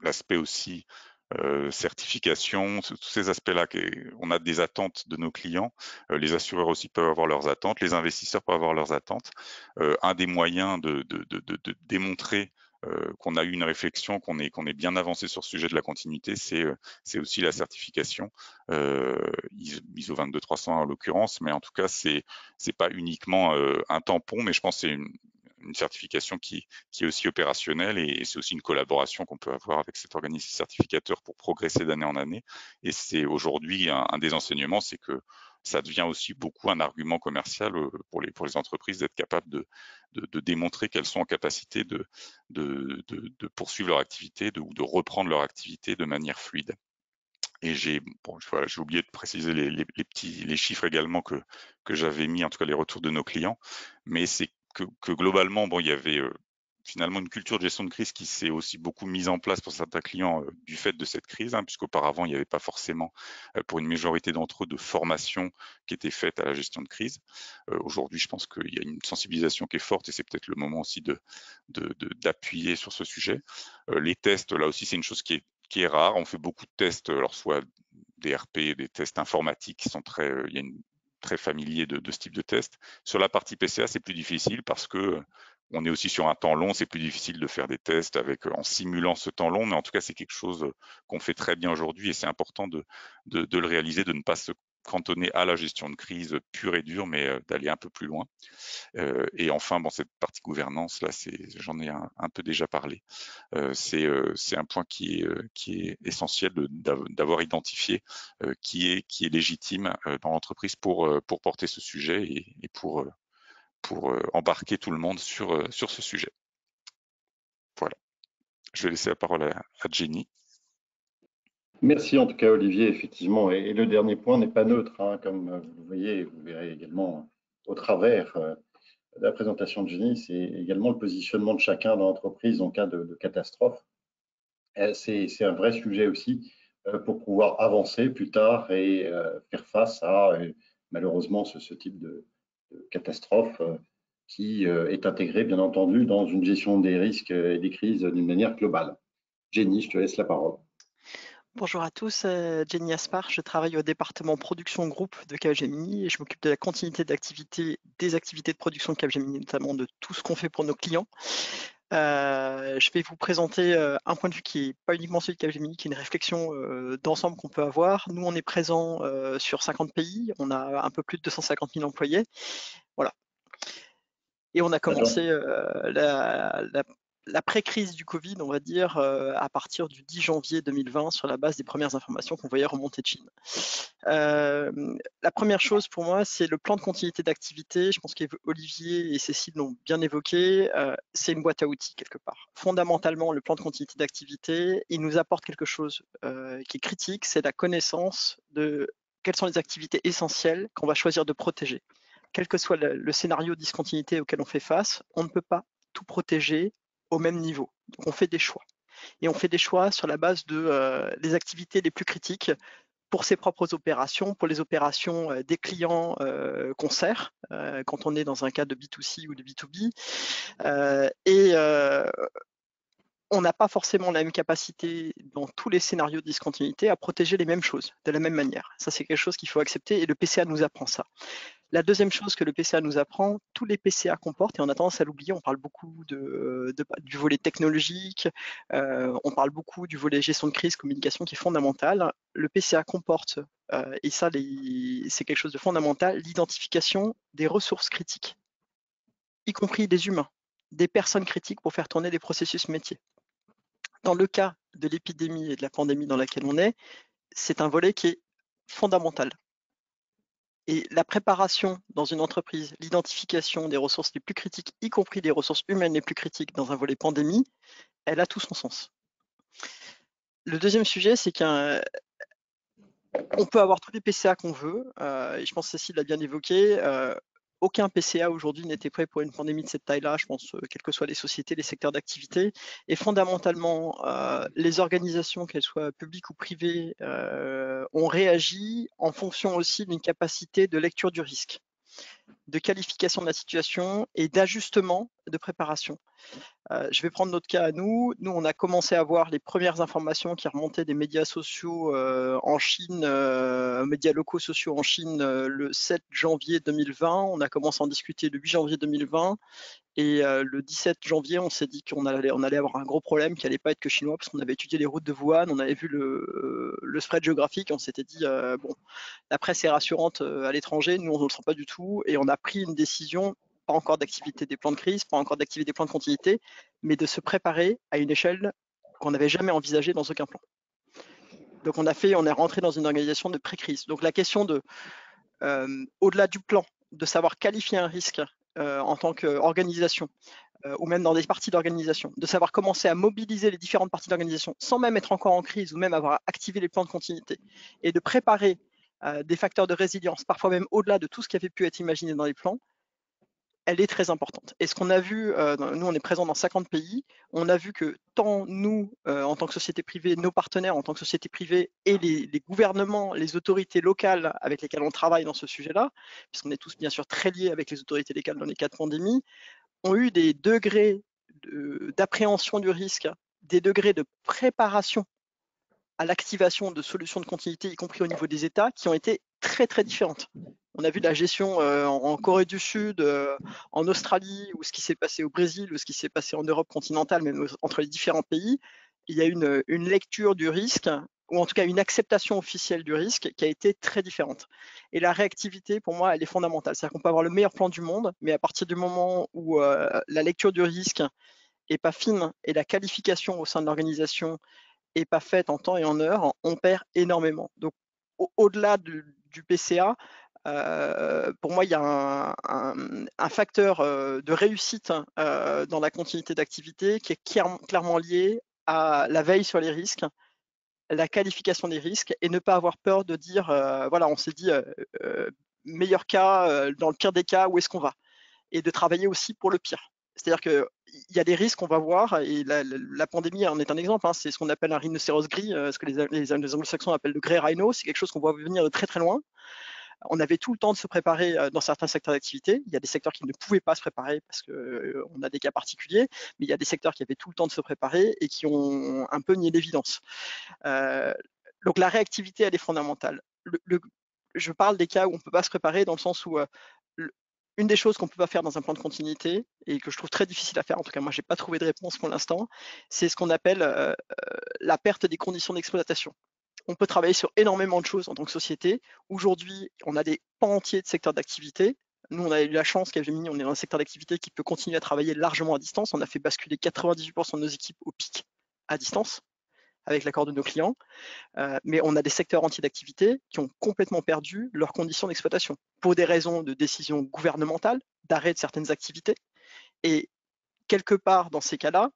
l'aspect aussi certification, tous ces aspects-là. On a des attentes de nos clients. Les assureurs aussi peuvent avoir leurs attentes. Les investisseurs peuvent avoir leurs attentes. Un des moyens de démontrer qu'on a eu une réflexion, qu'on est bien avancé sur ce sujet de la continuité, c'est aussi la certification ISO 22301 en l'occurrence, mais en tout cas c'est pas uniquement un tampon, mais je pense que c'est une certification qui est aussi opérationnelle, et c'est aussi une collaboration qu'on peut avoir avec cet organisme certificateur pour progresser d'année en année. Et c'est aujourd'hui un des enseignements, c'est que ça devient aussi beaucoup un argument commercial pour les entreprises d'être capables de démontrer qu'elles sont en capacité de poursuivre leur activité ou de reprendre leur activité de manière fluide. Et j'ai oublié de préciser les chiffres également que j'avais mis, en tout cas les retours de nos clients, mais c'est que globalement, il y avait finalement une culture de gestion de crise qui s'est aussi beaucoup mise en place pour certains clients du fait de cette crise, hein, puisqu'auparavant, il n'y avait pas forcément, pour une majorité d'entre eux, de formation qui était faite à la gestion de crise. Aujourd'hui, je pense qu'il y a une sensibilisation qui est forte, et c'est peut-être le moment aussi d'appuyer sur ce sujet. Les tests, là aussi, c'est une chose qui est rare. On fait beaucoup de tests, alors soit des RP, des tests informatiques qui sont il y a très familier de ce type de test. Sur la partie PCA, c'est plus difficile parce que on est aussi sur un temps long. C'est plus difficile de faire des tests en simulant ce temps long, mais en tout cas, c'est quelque chose qu'on fait très bien aujourd'hui, et c'est important de le réaliser, de ne pas se cantonner à la gestion de crise pure et dure, mais d'aller un peu plus loin. Et enfin, cette partie gouvernance, là, j'en ai un peu déjà parlé. C'est un point qui est essentiel d'avoir identifié qui est légitime dans l'entreprise pour porter ce sujet et pour embarquer tout le monde sur ce sujet. Voilà. Je vais laisser la parole à Jenny. Merci en tout cas, Olivier, effectivement. Et le dernier point n'est pas neutre, hein, comme vous le voyez, vous verrez également au travers de la présentation de Jenny, c'est également le positionnement de chacun dans l'entreprise en cas de catastrophe. C'est un vrai sujet aussi pour pouvoir avancer plus tard et faire face à malheureusement ce type de catastrophe qui est intégré bien entendu dans une gestion des risques et des crises d'une manière globale. Jenny, je te laisse la parole. Bonjour à tous, Jenny Aspar, je travaille au département production groupe de Capgemini et je m'occupe de la continuité d'activité des activités de production de Capgemini, notamment de tout ce qu'on fait pour nos clients. Je vais vous présenter un point de vue qui n'est pas uniquement celui de Capgemini, qui est une réflexion d'ensemble qu'on peut avoir. Nous, on est présent sur 50 pays, on a un peu plus de 250 000 employés. Voilà. Et on a commencé la pré-crise du Covid, on va dire, à partir du 10 janvier 2020, sur la base des premières informations qu'on voyait remonter de Chine. La première chose pour moi, c'est le plan de continuité d'activité. Je pense qu'Olivier et Cécile l'ont bien évoqué. C'est une boîte à outils quelque part. Fondamentalement, le plan de continuité d'activité, il nous apporte quelque chose qui est critique, c'est la connaissance de quelles sont les activités essentielles qu'on va choisir de protéger. Quel que soit le scénario de discontinuité auquel on fait face, on ne peut pas tout protéger au même niveau. Donc on fait des choix. Et on fait des choix sur la base de les activités les plus critiques pour ses propres opérations, pour les opérations des clients qu'on sert, quand on est dans un cas de B2C ou de B2B. On n'a pas forcément la même capacité dans tous les scénarios de discontinuité à protéger les mêmes choses de la même manière. Ça, c'est quelque chose qu'il faut accepter et le PCA nous apprend ça. La deuxième chose que le PCA nous apprend, tous les PCA comportent, et on a tendance à l'oublier, on parle beaucoup du volet technologique, on parle beaucoup du volet gestion de crise, communication qui est fondamental. Le PCA comporte, et ça c'est quelque chose de fondamental, l'identification des ressources critiques, y compris des humains, des personnes critiques pour faire tourner des processus métiers. Dans le cas de l'épidémie et de la pandémie dans laquelle on est, c'est un volet qui est fondamental. Et la préparation dans une entreprise, l'identification des ressources les plus critiques, y compris des ressources humaines les plus critiques dans un volet pandémie, elle a tout son sens. Le deuxième sujet, c'est qu'on peut avoir tous les PCA qu'on veut, et je pense que Cécile l'a bien évoqué, aucun PCA aujourd'hui n'était prêt pour une pandémie de cette taille-là, je pense, quelles que soient les sociétés, les secteurs d'activité. Et fondamentalement, les organisations, qu'elles soient publiques ou privées, ont réagi en fonction aussi d'une capacité de lecture du risque, de qualification de la situation et d'ajustement de préparation. Je vais prendre notre cas à nous. Nous, on a commencé à voir les premières informations qui remontaient des médias sociaux en Chine, médias locaux sociaux en Chine le 7 janvier 2020. On a commencé à en discuter le 8 janvier 2020. Et le 17 janvier, on s'est dit qu'on allait avoir un gros problème qui n'allait pas être que chinois, parce qu'on avait étudié les routes de Wuhan, on avait vu le spread géographique, on s'était dit, bon, la presse est rassurante à l'étranger, nous on ne le sent pas du tout, et on a pris une décision, pas encore d'activité des plans de crise, pas encore d'activité des plans de continuité, mais de se préparer à une échelle qu'on n'avait jamais envisagée dans aucun plan. Donc on est rentré dans une organisation de pré-crise. Donc la question de, au-delà du plan, de savoir qualifier un risque en tant qu'organisation, ou même dans des parties d'organisation, de savoir commencer à mobiliser les différentes parties d'organisation sans même être encore en crise ou même avoir activé les plans de continuité, et de préparer des facteurs de résilience, parfois même au-delà de tout ce qui avait pu être imaginé dans les plans, elle est très importante. Et ce qu'on a vu, nous on est présents dans 50 pays, on a vu que tant nous, en tant que société privée, nos partenaires en tant que société privée et les gouvernements, les autorités locales avec lesquelles on travaille dans ce sujet-là, puisqu'on est tous bien sûr très liés avec les autorités locales dans les cas de pandémie, ont eu des degrés d'appréhension du risque, des degrés de préparation à l'activation de solutions de continuité, y compris au niveau des États, qui ont été très très différentes. On a vu la gestion en Corée du Sud, en Australie, ou ce qui s'est passé au Brésil, ou ce qui s'est passé en Europe continentale, même entre les différents pays. Il y a une lecture du risque, ou en tout cas une acceptation officielle du risque qui a été très différente. Et la réactivité, pour moi, elle est fondamentale. C'est-à-dire qu'on peut avoir le meilleur plan du monde, mais à partir du moment où la lecture du risque n'est pas fine et la qualification au sein de l'organisation n'est pas faite en temps et en heure, on perd énormément. Donc, au-delà du PCA, pour moi, il y a un facteur de réussite dans la continuité d'activité qui est clairement lié à la veille sur les risques la qualification des risques et ne pas avoir peur de dire, voilà, on s'est dit meilleur cas, dans le pire des cas, où est-ce qu'on va? Et de travailler aussi pour le pire. C'est-à-dire qu'il y a des risques qu'on va voir, et la pandémie en est un exemple, hein, c'est ce qu'on appelle un rhinocéros gris, ce que les anglo-saxons appellent le grey rhino, c'est quelque chose qu'on voit venir de très très loin. On avait tout le temps de se préparer dans certains secteurs d'activité. Il y a des secteurs qui ne pouvaient pas se préparer parce qu'on a des cas particuliers, mais il y a des secteurs qui avaient tout le temps de se préparer et qui ont un peu nié l'évidence. Donc la réactivité, elle est fondamentale. Je parle des cas où on ne peut pas se préparer dans le sens où une des choses qu'on ne peut pas faire dans un plan de continuité et que je trouve très difficile à faire, en tout cas moi je n'ai pas trouvé de réponse pour l'instant, c'est ce qu'on appelle la perte des conditions d'exploitation. On peut travailler sur énormément de choses en tant que société. Aujourd'hui, on a des pans entiers de secteurs d'activité. Nous, on a eu la chance qu'Gemini, on est dans un secteur d'activité qui peut continuer à travailler largement à distance. On a fait basculer 98% de nos équipes au pic à distance, avec l'accord de nos clients. Mais on a des secteurs entiers d'activité qui ont complètement perdu leurs conditions d'exploitation pour des raisons de décision gouvernementale, d'arrêt de certaines activités. Et quelque part, dans ces cas-là,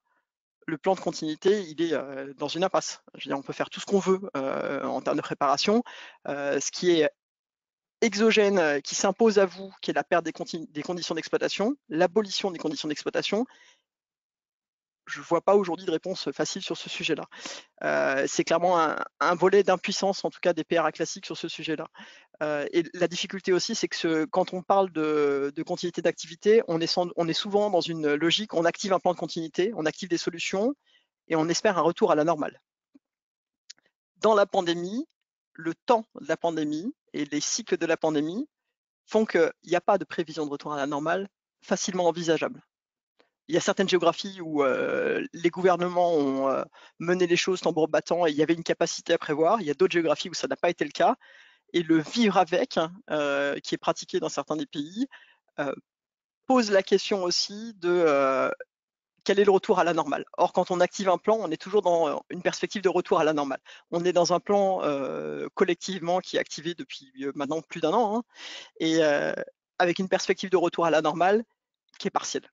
le plan de continuité, il est dans une impasse. Je veux dire, on peut faire tout ce qu'on veut en termes de préparation. Ce qui est exogène, qui s'impose à vous, qui est la perte des conditions d'exploitation, l'abolition des conditions d'exploitation, je ne vois pas aujourd'hui de réponse facile sur ce sujet-là. C'est clairement un volet d'impuissance, en tout cas des PRA classiques sur ce sujet-là. Et la difficulté aussi, c'est que quand on parle de continuité d'activité, on est souvent dans une logique, on active un plan de continuité, on active des solutions et on espère un retour à la normale. Dans la pandémie, le temps de la pandémie et les cycles de la pandémie font qu'il n'y a pas de prévision de retour à la normale facilement envisageable. Il y a certaines géographies où les gouvernements ont mené les choses tambour battant et il y avait une capacité à prévoir. Il y a d'autres géographies où ça n'a pas été le cas. Et le vivre avec, qui est pratiqué dans certains des pays, pose la question aussi de quel est le retour à la normale. Or, quand on active un plan, on est toujours dans une perspective de retour à la normale. On est dans un plan collectivement qui est activé depuis maintenant plus d'un an, hein, et avec une perspective de retour à la normale qui est partielle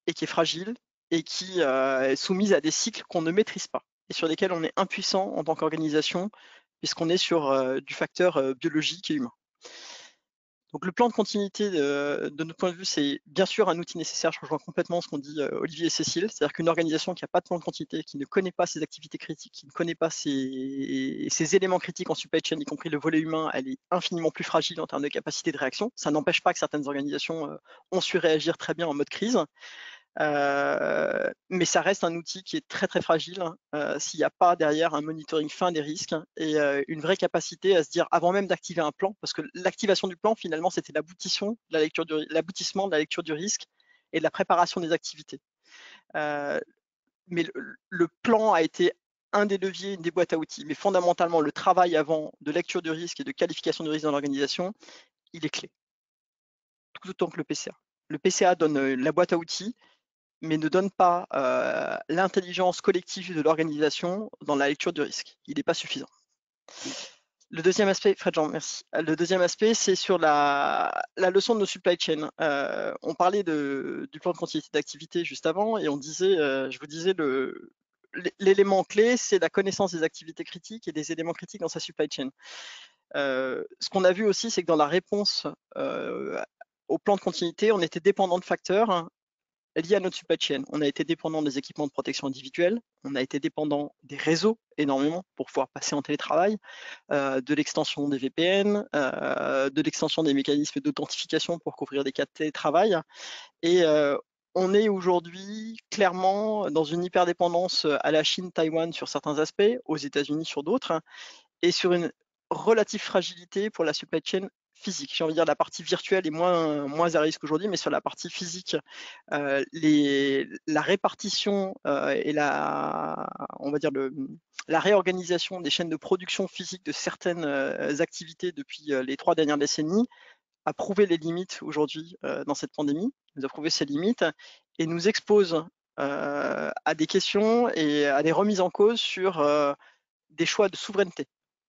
et qui est fragile et qui est soumise à des cycles qu'on ne maîtrise pas et sur lesquels on est impuissant en tant qu'organisation puisqu'on est sur du facteur biologique et humain. Donc le plan de continuité, de notre point de vue, c'est bien sûr un outil nécessaire. Je rejoins complètement ce qu'ont dit Olivier et Cécile. C'est-à-dire qu'une organisation qui n'a pas de plan de continuité, qui ne connaît pas ses activités critiques, qui ne connaît pas ses éléments critiques en supply chain, y compris le volet humain, elle est infiniment plus fragile en termes de capacité de réaction. Ça n'empêche pas que certaines organisations ont su réagir très bien en mode crise. Mais ça reste un outil qui est très très fragile s'il n'y a pas derrière un monitoring fin des risques et une vraie capacité à se dire avant même d'activer un plan, parce que l'activation du plan finalement c'était l'aboutissement de la lecture du risque et de la préparation des activités. Mais le plan a été un des leviers, une des boîtes à outils, mais fondamentalement le travail avant de lecture du risque et de qualification du risque dans l'organisation, il est clé, tout autant que le PCA. Le PCA donne la boîte à outils, mais ne donne pas l'intelligence collective de l'organisation dans la lecture du risque. Il n'est pas suffisant. Le deuxième aspect, Fred-Jean, merci. Le deuxième aspect, c'est sur la leçon de nos supply chain. On parlait du plan de continuité d'activité juste avant et on disait, je vous disais, l'élément clé, c'est la connaissance des activités critiques et des éléments critiques dans sa supply chain. Ce qu'on a vu aussi, c'est que dans la réponse au plan de continuité, on était dépendant de facteurs liés à notre supply chain. On a été dépendant des équipements de protection individuelle, on a été dépendant des réseaux énormément pour pouvoir passer en télétravail, de l'extension des VPN, de l'extension des mécanismes d'authentification pour couvrir des cas de télétravail. Et on est aujourd'hui clairement dans une hyperdépendance à la Chine, Taïwan sur certains aspects, aux États-Unis sur d'autres, et sur une relative fragilité pour la supply chain physique. J'ai envie de dire la partie virtuelle est moins à risque aujourd'hui, mais sur la partie physique, la répartition et on va dire la réorganisation des chaînes de production physique de certaines activités depuis les 3 dernières décennies a prouvé les limites aujourd'hui dans cette pandémie, nous a prouvé ses limites et nous expose à des questions et à des remises en cause sur des choix de souveraineté.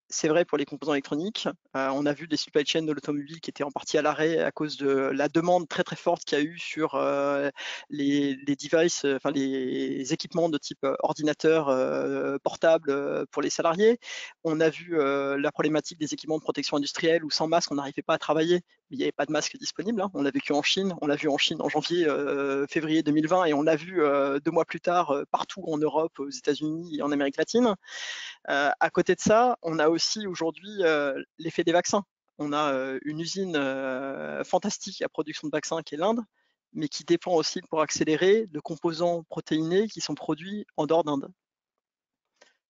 c'est vrai pour les composants électroniques. On a vu des supply chains de l'automobile qui étaient en partie à l'arrêt à cause de la demande très très forte qu'il y a eu sur les devices, enfin les équipements de type ordinateur portable pour les salariés. On a vu la problématique des équipements de protection industrielle où sans masque on n'arrivait pas à travailler, mais il n'y avait pas de masque disponible. Hein. On l'a vécu en Chine, on l'a vu en Chine en janvier, février 2020 et on l'a vu 2 mois plus tard partout en Europe, aux États-Unis et en Amérique latine. À côté de ça, on a aussi aujourd'hui l'effet des vaccins. On a une usine fantastique à production de vaccins qui est l'Inde, mais qui dépend aussi pour accélérer de composants protéinés qui sont produits en dehors d'Inde.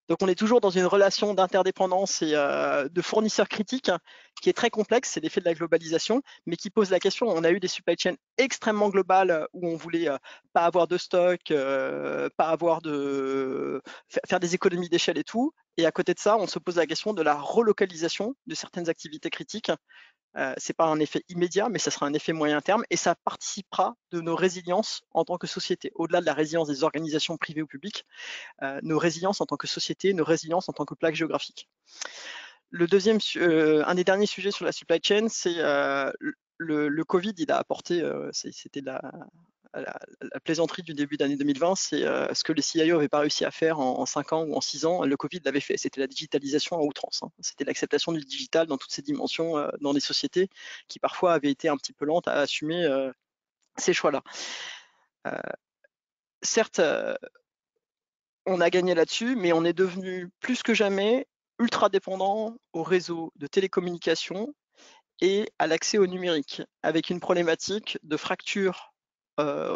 Donc on est toujours dans une relation d'interdépendance et de fournisseurs critiques qui est très complexe, c'est l'effet de la globalisation, mais qui pose la question. On a eu des supply chains extrêmement globales où on voulait pas avoir de stock, pas avoir de faire des économies d'échelle et tout. Et à côté de ça, on se pose la question de la relocalisation de certaines activités critiques. C'est pas un effet immédiat, mais ça sera un effet moyen terme et ça participera de nos résiliences en tant que société. Au-delà de la résilience des organisations privées ou publiques, nos résiliences en tant que société, nos résiliences en tant que plaque géographique. Le deuxième, un des derniers sujets sur la supply chain, c'est le Covid. Il a apporté, c'était la plaisanterie du début d'année 2020, c'est ce que les CIO n'avaient pas réussi à faire en 5 ans ou en 6 ans, le Covid l'avait fait. C'était la digitalisation à outrance. Hein. C'était l'acceptation du digital dans toutes ses dimensions dans les sociétés qui parfois avaient été un petit peu lentes à assumer ces choix-là. Certes, on a gagné là-dessus, mais on est devenu plus que jamais ultra dépendant au réseau de télécommunications et à l'accès au numérique, avec une problématique de fracture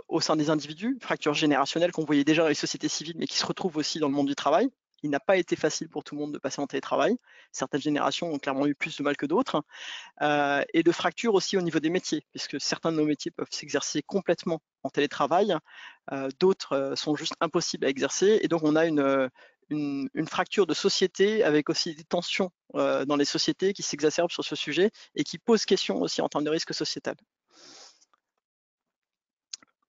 au sein des individus, fracture générationnelle qu'on voyait déjà dans les sociétés civiles, mais qui se retrouve aussi dans le monde du travail. Il n'a pas été facile pour tout le monde de passer en télétravail. Certaines générations ont clairement eu plus de mal que d'autres. Et de fracture aussi au niveau des métiers, puisque certains de nos métiers peuvent s'exercer complètement en télétravail, d'autres sont juste impossibles à exercer. Et donc, on a une fracture de société avec aussi des tensions dans les sociétés qui s'exacerbent sur ce sujet et qui posent question aussi en termes de risque sociétal.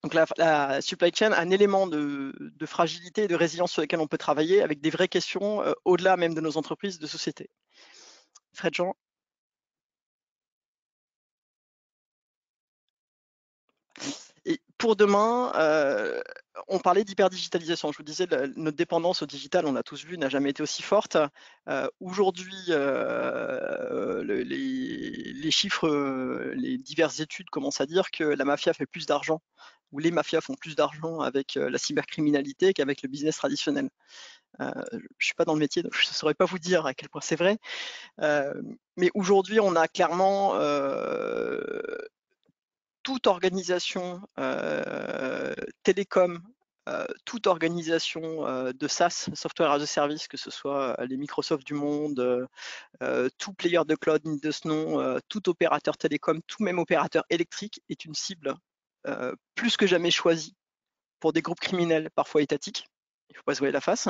Donc la supply chain a un élément de fragilité et de résilience sur lequel on peut travailler avec des vraies questions au-delà même de nos entreprises, de sociétés. Fred Jean. Et pour demain, on parlait d'hyperdigitalisation. Je vous disais, notre dépendance au digital, on l'a tous vu, n'a jamais été aussi forte. Aujourd'hui, les chiffres, les diverses études commencent à dire que la mafia fait plus d'argent, ou les mafias font plus d'argent avec la cybercriminalité qu'avec le business traditionnel. Je ne suis pas dans le métier, donc je ne saurais pas vous dire à quel point c'est vrai. Mais aujourd'hui, on a clairement toute organisation télécom, toute organisation de SaaS, Software as a Service, que ce soit les Microsoft du monde, tout player de cloud digne de ce nom, tout opérateur télécom, tout même opérateur électrique est une cible plus que jamais choisie pour des groupes criminels parfois étatiques. Il ne faut pas se voiler la face.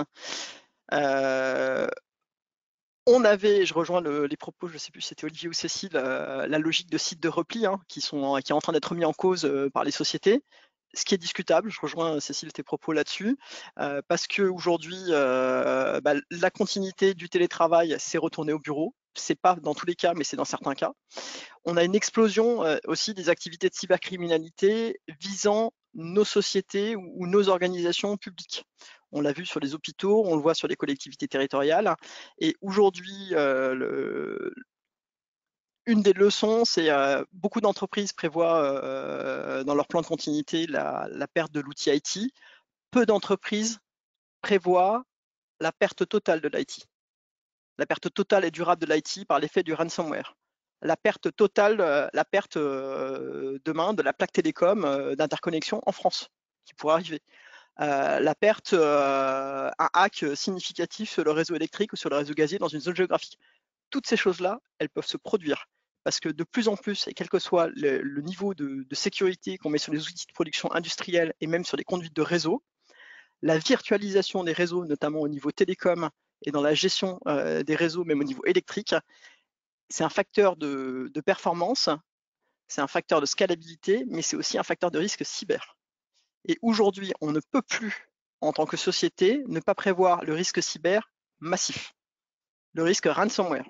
On avait, je rejoins les propos, je ne sais plus si c'était Olivier ou Cécile, la logique de sites de repli qui est en train d'être mis en cause par les sociétés, ce qui est discutable. Je rejoins Cécile tes propos là-dessus, parce qu'aujourd'hui, la continuité du télétravail s'est retournée au bureau. C'est pas dans tous les cas, mais c'est dans certains cas. On a une explosion aussi des activités de cybercriminalité visant nos sociétés ou nos organisations publiques. On l'a vu sur les hôpitaux, on le voit sur les collectivités territoriales. Et aujourd'hui, une des leçons, c'est beaucoup d'entreprises prévoient dans leur plan de continuité la perte de l'outil IT. Peu d'entreprises prévoient la perte totale de l'IT. La perte totale et durable de l'IT par l'effet du ransomware. La perte totale, demain de la plaque télécom d'interconnexion en France, qui pourrait arriver. La perte, un hack significatif sur le réseau électrique ou sur le réseau gazier dans une zone géographique. Toutes ces choses-là, elles peuvent se produire parce que de plus en plus, et quel que soit le niveau de sécurité qu'on met sur les outils de production industrielle et même sur les conduites de réseau, la virtualisation des réseaux, notamment au niveau télécom et dans la gestion des réseaux, même au niveau électrique, c'est un facteur de performance, c'est un facteur de scalabilité, mais c'est aussi un facteur de risque cyber. Et aujourd'hui, on ne peut plus, en tant que société, ne pas prévoir le risque cyber massif. Le risque ransomware.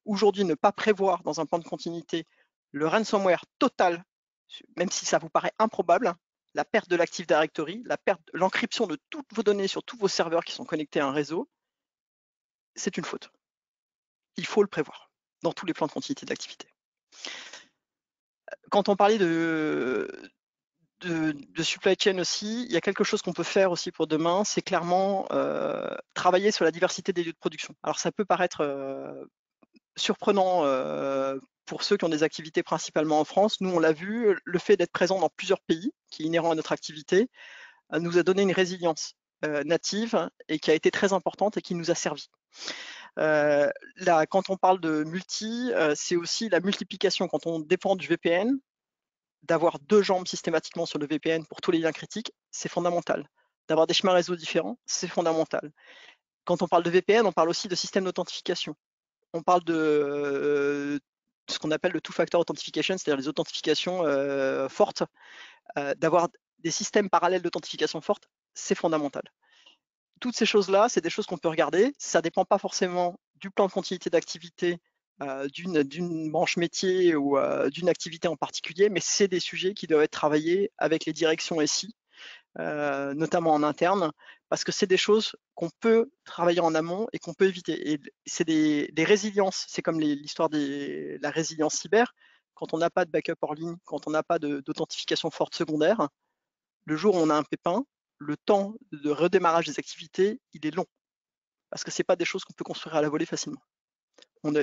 Aujourd'hui, ne pas prévoir dans un plan de continuité le ransomware total, même si ça vous paraît improbable, la perte de l'Active Directory, l'encryption de toutes vos données sur tous vos serveurs qui sont connectés à un réseau, c'est une faute. Il faut le prévoir dans tous les plans de continuité d'activité. Quand on parlait de supply chain aussi, il y a quelque chose qu'on peut faire aussi pour demain, c'est clairement travailler sur la diversité des lieux de production. Alors ça peut paraître surprenant pour ceux qui ont des activités principalement en France. Nous, on l'a vu, le fait d'être présent dans plusieurs pays, qui est inhérent à notre activité, nous a donné une résilience native et qui a été très importante et qui nous a servi. Là, quand on parle de multi, c'est aussi la multiplication. Quand on dépend du VPN, d'avoir 2 jambes systématiquement sur le VPN pour tous les liens critiques, c'est fondamental. D'avoir des chemins réseau différents, c'est fondamental. Quand on parle de VPN, on parle aussi de système d'authentification. On parle de ce qu'on appelle le two-factor authentification, c'est-à-dire les authentifications fortes. D'avoir des systèmes parallèles d'authentification forte, c'est fondamental. Toutes ces choses-là, c'est des choses qu'on peut regarder. Ça ne dépend pas forcément du plan de continuité d'activité d'une branche métier ou d'une activité en particulier, mais c'est des sujets qui doivent être travaillés avec les directions SI, notamment en interne, parce que c'est des choses qu'on peut travailler en amont et qu'on peut éviter. Et c'est des résiliences, c'est comme l'histoire de la résilience cyber. Quand on n'a pas de backup hors ligne, quand on n'a pas d'authentification forte secondaire, le jour où on a un pépin, le temps de redémarrage des activités, il est long, parce que ce n'est pas des choses qu'on peut construire à la volée facilement.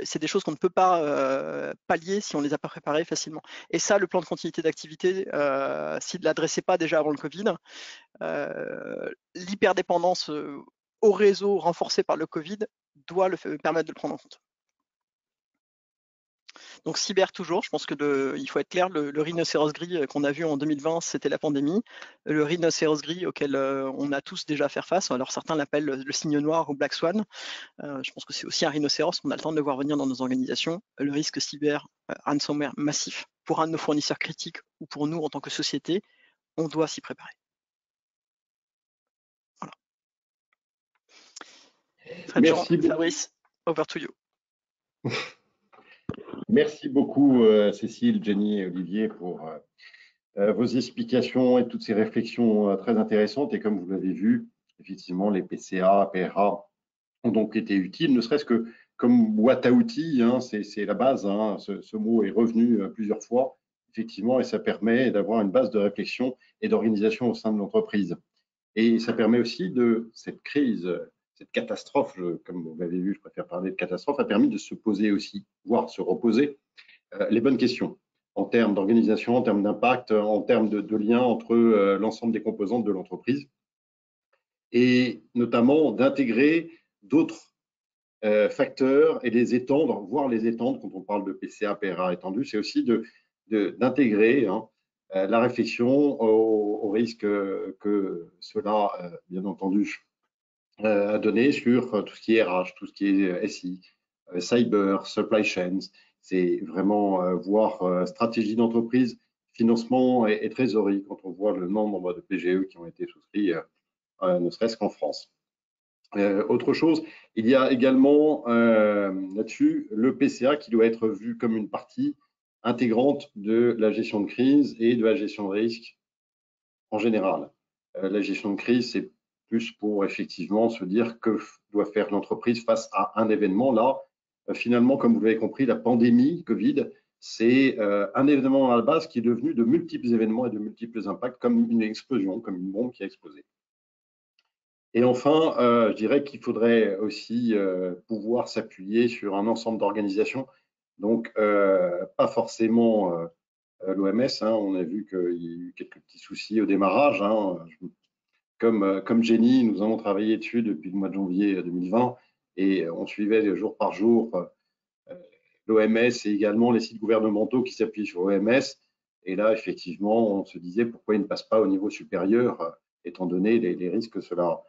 C'est des choses qu'on ne peut pas pallier si on ne les a pas préparées facilement. Et ça, le plan de continuité d'activité, s'il ne l'adressait pas déjà avant le Covid, l'hyperdépendance au réseau renforcée par le Covid doit permettre de le prendre en compte. Donc cyber toujours, je pense que il faut être clair, le rhinocéros gris qu'on a vu en 2020, c'était la pandémie. Le rhinocéros gris auquel on a tous déjà à faire face, alors certains l'appellent le signe noir ou Black Swan. Je pense que c'est aussi un rhinocéros qu'on a le temps de le voir venir dans nos organisations. Le risque cyber, ransomware massif pour un de nos fournisseurs critiques ou pour nous en tant que société, on doit s'y préparer. Voilà. Merci beaucoup. Fabrice, over to you. Merci beaucoup Cécile, Jenny et Olivier pour vos explications et toutes ces réflexions très intéressantes. Et comme vous l'avez vu, effectivement, les PCA, PRA ont donc été utiles, ne serait-ce que comme boîte à outils, hein, c'est la base, hein, ce mot est revenu plusieurs fois, effectivement, et ça permet d'avoir une base de réflexion et d'organisation au sein de l'entreprise. Et ça permet aussi de cette crise, cette catastrophe, comme vous l'avez vu, je préfère parler de catastrophe, a permis de se poser aussi, voire se reposer les bonnes questions en termes d'organisation, en termes d'impact, en termes de lien entre l'ensemble des composantes de l'entreprise et notamment d'intégrer d'autres facteurs et les étendre, voire les étendre quand on parle de PCA, PRA étendu, c'est aussi d'intégrer la réflexion au risque que cela, bien entendu, a donné sur tout ce qui est RH, tout ce qui est SI, cyber, supply chains. C'est vraiment voir stratégie d'entreprise, financement et trésorerie quand on voit le nombre de PGE qui ont été souscrits, ne serait-ce qu'en France. Autre chose, il y a également là-dessus le PCA qui doit être vu comme une partie intégrante de la gestion de crise et de la gestion de risque en général. La gestion de crise, c'est plus pour effectivement se dire que doit faire l'entreprise face à un événement. Là, finalement, comme vous l'avez compris, la pandémie Covid, c'est un événement à la base qui est devenu de multiples événements et de multiples impacts, comme une explosion, comme une bombe qui a explosé. Et enfin, je dirais qu'il faudrait aussi pouvoir s'appuyer sur un ensemble d'organisations, donc pas forcément l'OMS, hein, on a vu qu'il y a eu quelques petits soucis au démarrage. Hein, comme Jenny, nous avons travaillé dessus depuis le mois de janvier 2020 et on suivait jour par jour l'OMS et également les sites gouvernementaux qui s'appuient sur l'OMS. Et là, effectivement, on se disait pourquoi ils ne passent pas au niveau supérieur, étant donné les risques que cela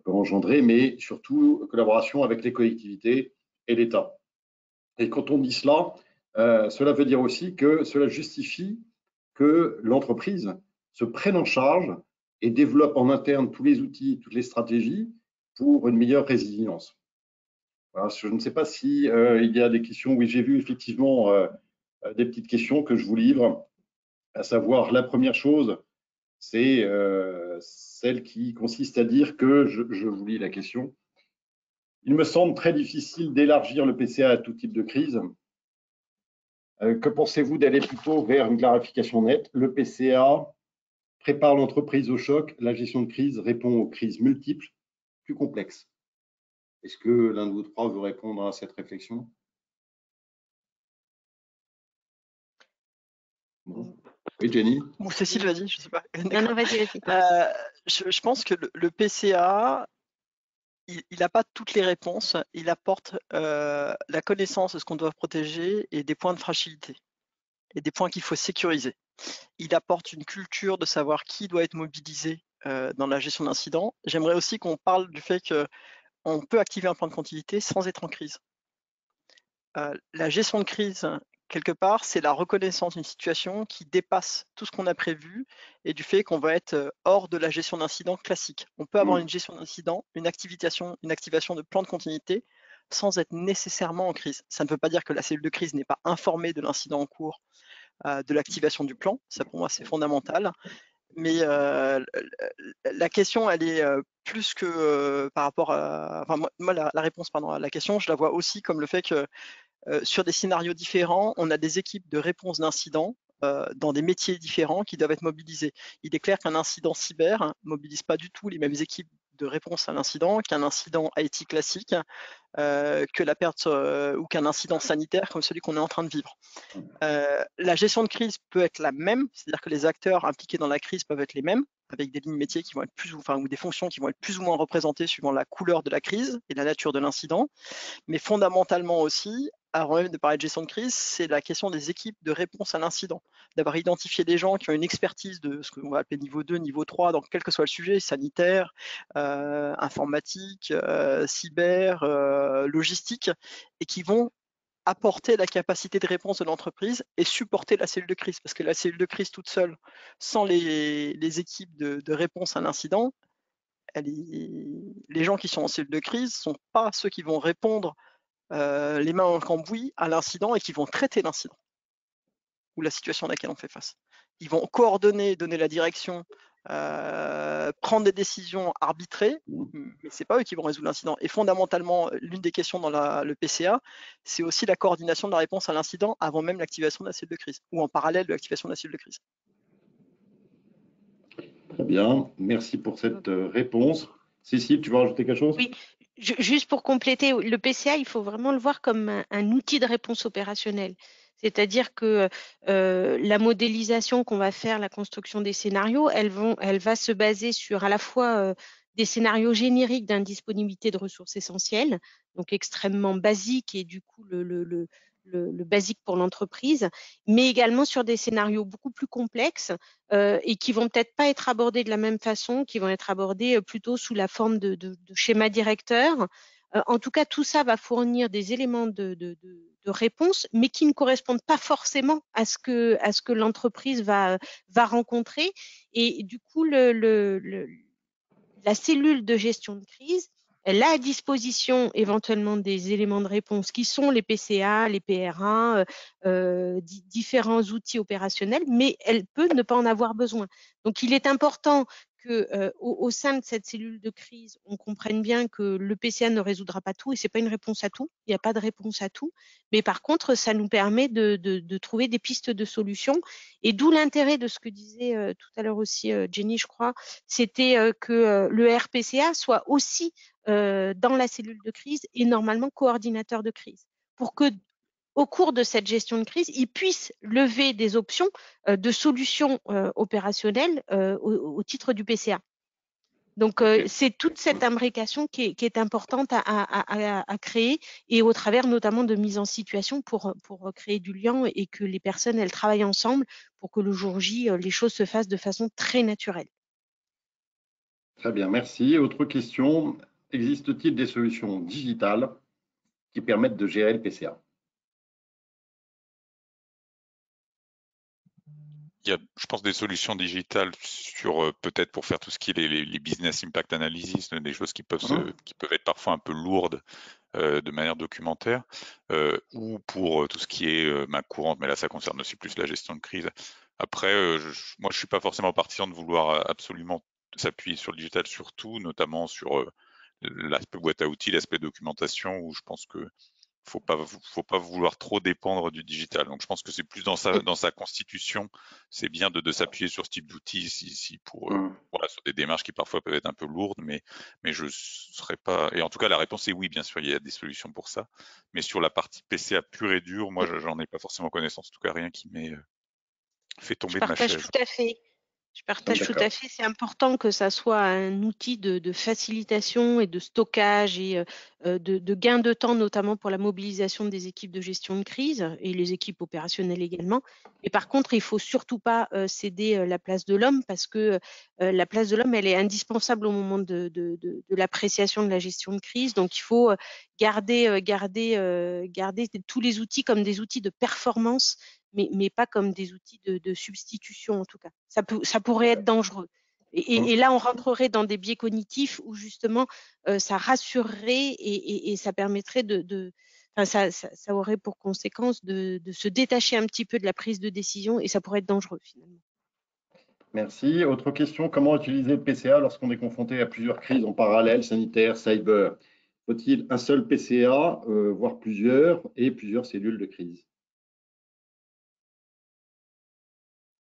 peut engendrer, mais surtout collaboration avec les collectivités et l'État. Et quand on dit cela, cela veut dire aussi que cela justifie que l'entreprise se prenne en charge et développe en interne tous les outils, toutes les stratégies pour une meilleure résilience. Voilà, je ne sais pas si il y a des questions. Oui, j'ai vu effectivement des petites questions que je vous livre, à savoir la première chose, c'est celle qui consiste à dire que, je vous lis la question, il me semble très difficile d'élargir le PCA à tout type de crise. Que pensez-vous d'aller plutôt vers une clarification nette? Le PCA prépare l'entreprise au choc, la gestion de crise répond aux crises multiples, plus complexes. Est-ce que l'un de vous trois veut répondre à cette réflexion? Bon. Oui, Jenny? Ou Cécile, vas-y, je sais pas. Non, vas-y. Je pense que le PCA, il n'a pas toutes les réponses. Il apporte la connaissance de ce qu'on doit protéger et des points de fragilité et des points qu'il faut sécuriser. Il apporte une culture de savoir qui doit être mobilisé dans la gestion d'incidents. J'aimerais aussi qu'on parle du fait qu'on peut activer un plan de continuité sans être en crise. La gestion de crise, quelque part, c'est la reconnaissance d'une situation qui dépasse tout ce qu'on a prévu et du fait qu'on va être hors de la gestion d'incident classique. On peut avoir une gestion d'incident, une activation de plan de continuité sans être nécessairement en crise. Ça ne veut pas dire que la cellule de crise n'est pas informée de l'incident en cours, de l'activation du plan. Ça, pour moi, c'est fondamental. Mais la question, elle est plus que par rapport à... Enfin, moi, la réponse à la question, je la vois aussi comme le fait que sur des scénarios différents, on a des équipes de réponse d'incidents dans des métiers différents qui doivent être mobilisés. Il est clair qu'un incident cyber ne mobilise pas du tout les mêmes équipes de réponse à l'incident qu'un incident IT classique, que la perte ou qu'un incident sanitaire comme celui qu'on est en train de vivre. La gestion de crise peut être la même, c'est-à-dire que les acteurs impliqués dans la crise peuvent être les mêmes, avec des lignes métiers qui vont être ou des fonctions qui vont être plus ou moins représentées suivant la couleur de la crise et la nature de l'incident. Mais fondamentalement aussi, avant même de parler de gestion de crise, c'est la question des équipes de réponse à l'incident, d'avoir identifié des gens qui ont une expertise de ce qu'on va appeler niveau 2, niveau 3, donc quel que soit le sujet, sanitaire, informatique, cyber, logistique, et qui vont apporter la capacité de réponse de l'entreprise et supporter la cellule de crise. Parce que la cellule de crise toute seule, sans les équipes de réponse à l'incident, les gens qui sont en cellule de crise ne sont pas ceux qui vont répondre les mains dans le cambouis à l'incident et qui vont traiter l'incident ou la situation à laquelle on fait face. Ils vont coordonner, donner la direction, prendre des décisions arbitrées, mais ce n'est pas eux qui vont résoudre l'incident. Et fondamentalement, l'une des questions dans le PCA, c'est aussi la coordination de la réponse à l'incident avant même l'activation de la cellule de crise, ou en parallèle de l'activation de la cellule de crise. Très bien, merci pour cette réponse. Cécile, tu veux rajouter quelque chose? Oui, juste pour compléter, le PCA, il faut vraiment le voir comme un outil de réponse opérationnelle. C'est-à-dire que la modélisation qu'on va faire, la construction des scénarios, elle va se baser sur à la fois des scénarios génériques d'indisponibilité de ressources essentielles, donc extrêmement basiques et du coup le basique pour l'entreprise, mais également sur des scénarios beaucoup plus complexes et qui vont peut-être pas être abordés de la même façon, qui vont être abordés plutôt sous la forme de schéma directeur. En tout cas, tout ça va fournir des éléments de réponse, mais qui ne correspondent pas forcément à ce que l'entreprise va rencontrer. Et du coup, la cellule de gestion de crise, elle a à disposition éventuellement des éléments de réponse qui sont les PCA, les PRA, différents outils opérationnels, mais elle peut ne pas en avoir besoin. Donc, il est important qu'au sein de cette cellule de crise, on comprenne bien que le PCA ne résoudra pas tout et ce n'est pas une réponse à tout. Il n'y a pas de réponse à tout. Mais par contre, ça nous permet de trouver des pistes de solutions. Et d'où l'intérêt de ce que disait tout à l'heure aussi Jenny, je crois, c'était que le RPCA soit aussi dans la cellule de crise et normalement coordinateur de crise pour que au cours de cette gestion de crise, ils puissent lever des options de solutions opérationnelles au titre du PCA. Donc, c'est toute cette imbrication qui est importante à créer et au travers notamment de mise en situation pour créer du lien et que les personnes, elles travaillent ensemble pour que le jour J, les choses se fassent de façon très naturelle. Très bien, merci. Autre question, existe-t-il des solutions digitales qui permettent de gérer le PCA? Il y a, je pense, des solutions digitales sur peut-être pour faire tout ce qui est les business impact analysis, des choses qui peuvent être parfois un peu lourdes de manière documentaire, ou pour tout ce qui est main courante, mais là ça concerne aussi plus la gestion de crise. Après, moi je suis pas forcément partisan de vouloir absolument s'appuyer sur le digital surtout, notamment sur l'aspect boîte à outils, l'aspect documentation, où je pense que faut pas vouloir trop dépendre du digital. Donc je pense que c'est plus dans sa constitution, c'est bien de s'appuyer sur ce type d'outils si pour voilà, sur des démarches qui parfois peuvent être un peu lourdes, mais je serais pas. Et en tout cas la réponse est oui, bien sûr, il y a des solutions pour ça. Mais sur la partie PCA pure et dure, moi j'en ai pas forcément connaissance, en tout cas rien qui m'ait fait tomber de ma chaise. Tout à fait. Je partage tout à fait. C'est important que ça soit un outil de facilitation et de stockage et de gain de temps, notamment pour la mobilisation des équipes de gestion de crise et les équipes opérationnelles également. Et par contre, il ne faut surtout pas céder la place de l'homme parce que la place de l'homme, elle est indispensable au moment de l'appréciation de la gestion de crise. Donc, il faut garder tous les outils comme des outils de performance, mais pas comme des outils de substitution en tout cas. Ça pourrait être dangereux. Et là, on rentrerait dans des biais cognitifs où justement, ça rassurerait et ça permettrait ça aurait pour conséquence de se détacher un petit peu de la prise de décision et ça pourrait être dangereux finalement. Merci. Autre question, comment utiliser le PCA lorsqu'on est confronté à plusieurs crises en parallèle, sanitaire, cyber? Faut-il un seul PCA, voire plusieurs, et plusieurs cellules de crise?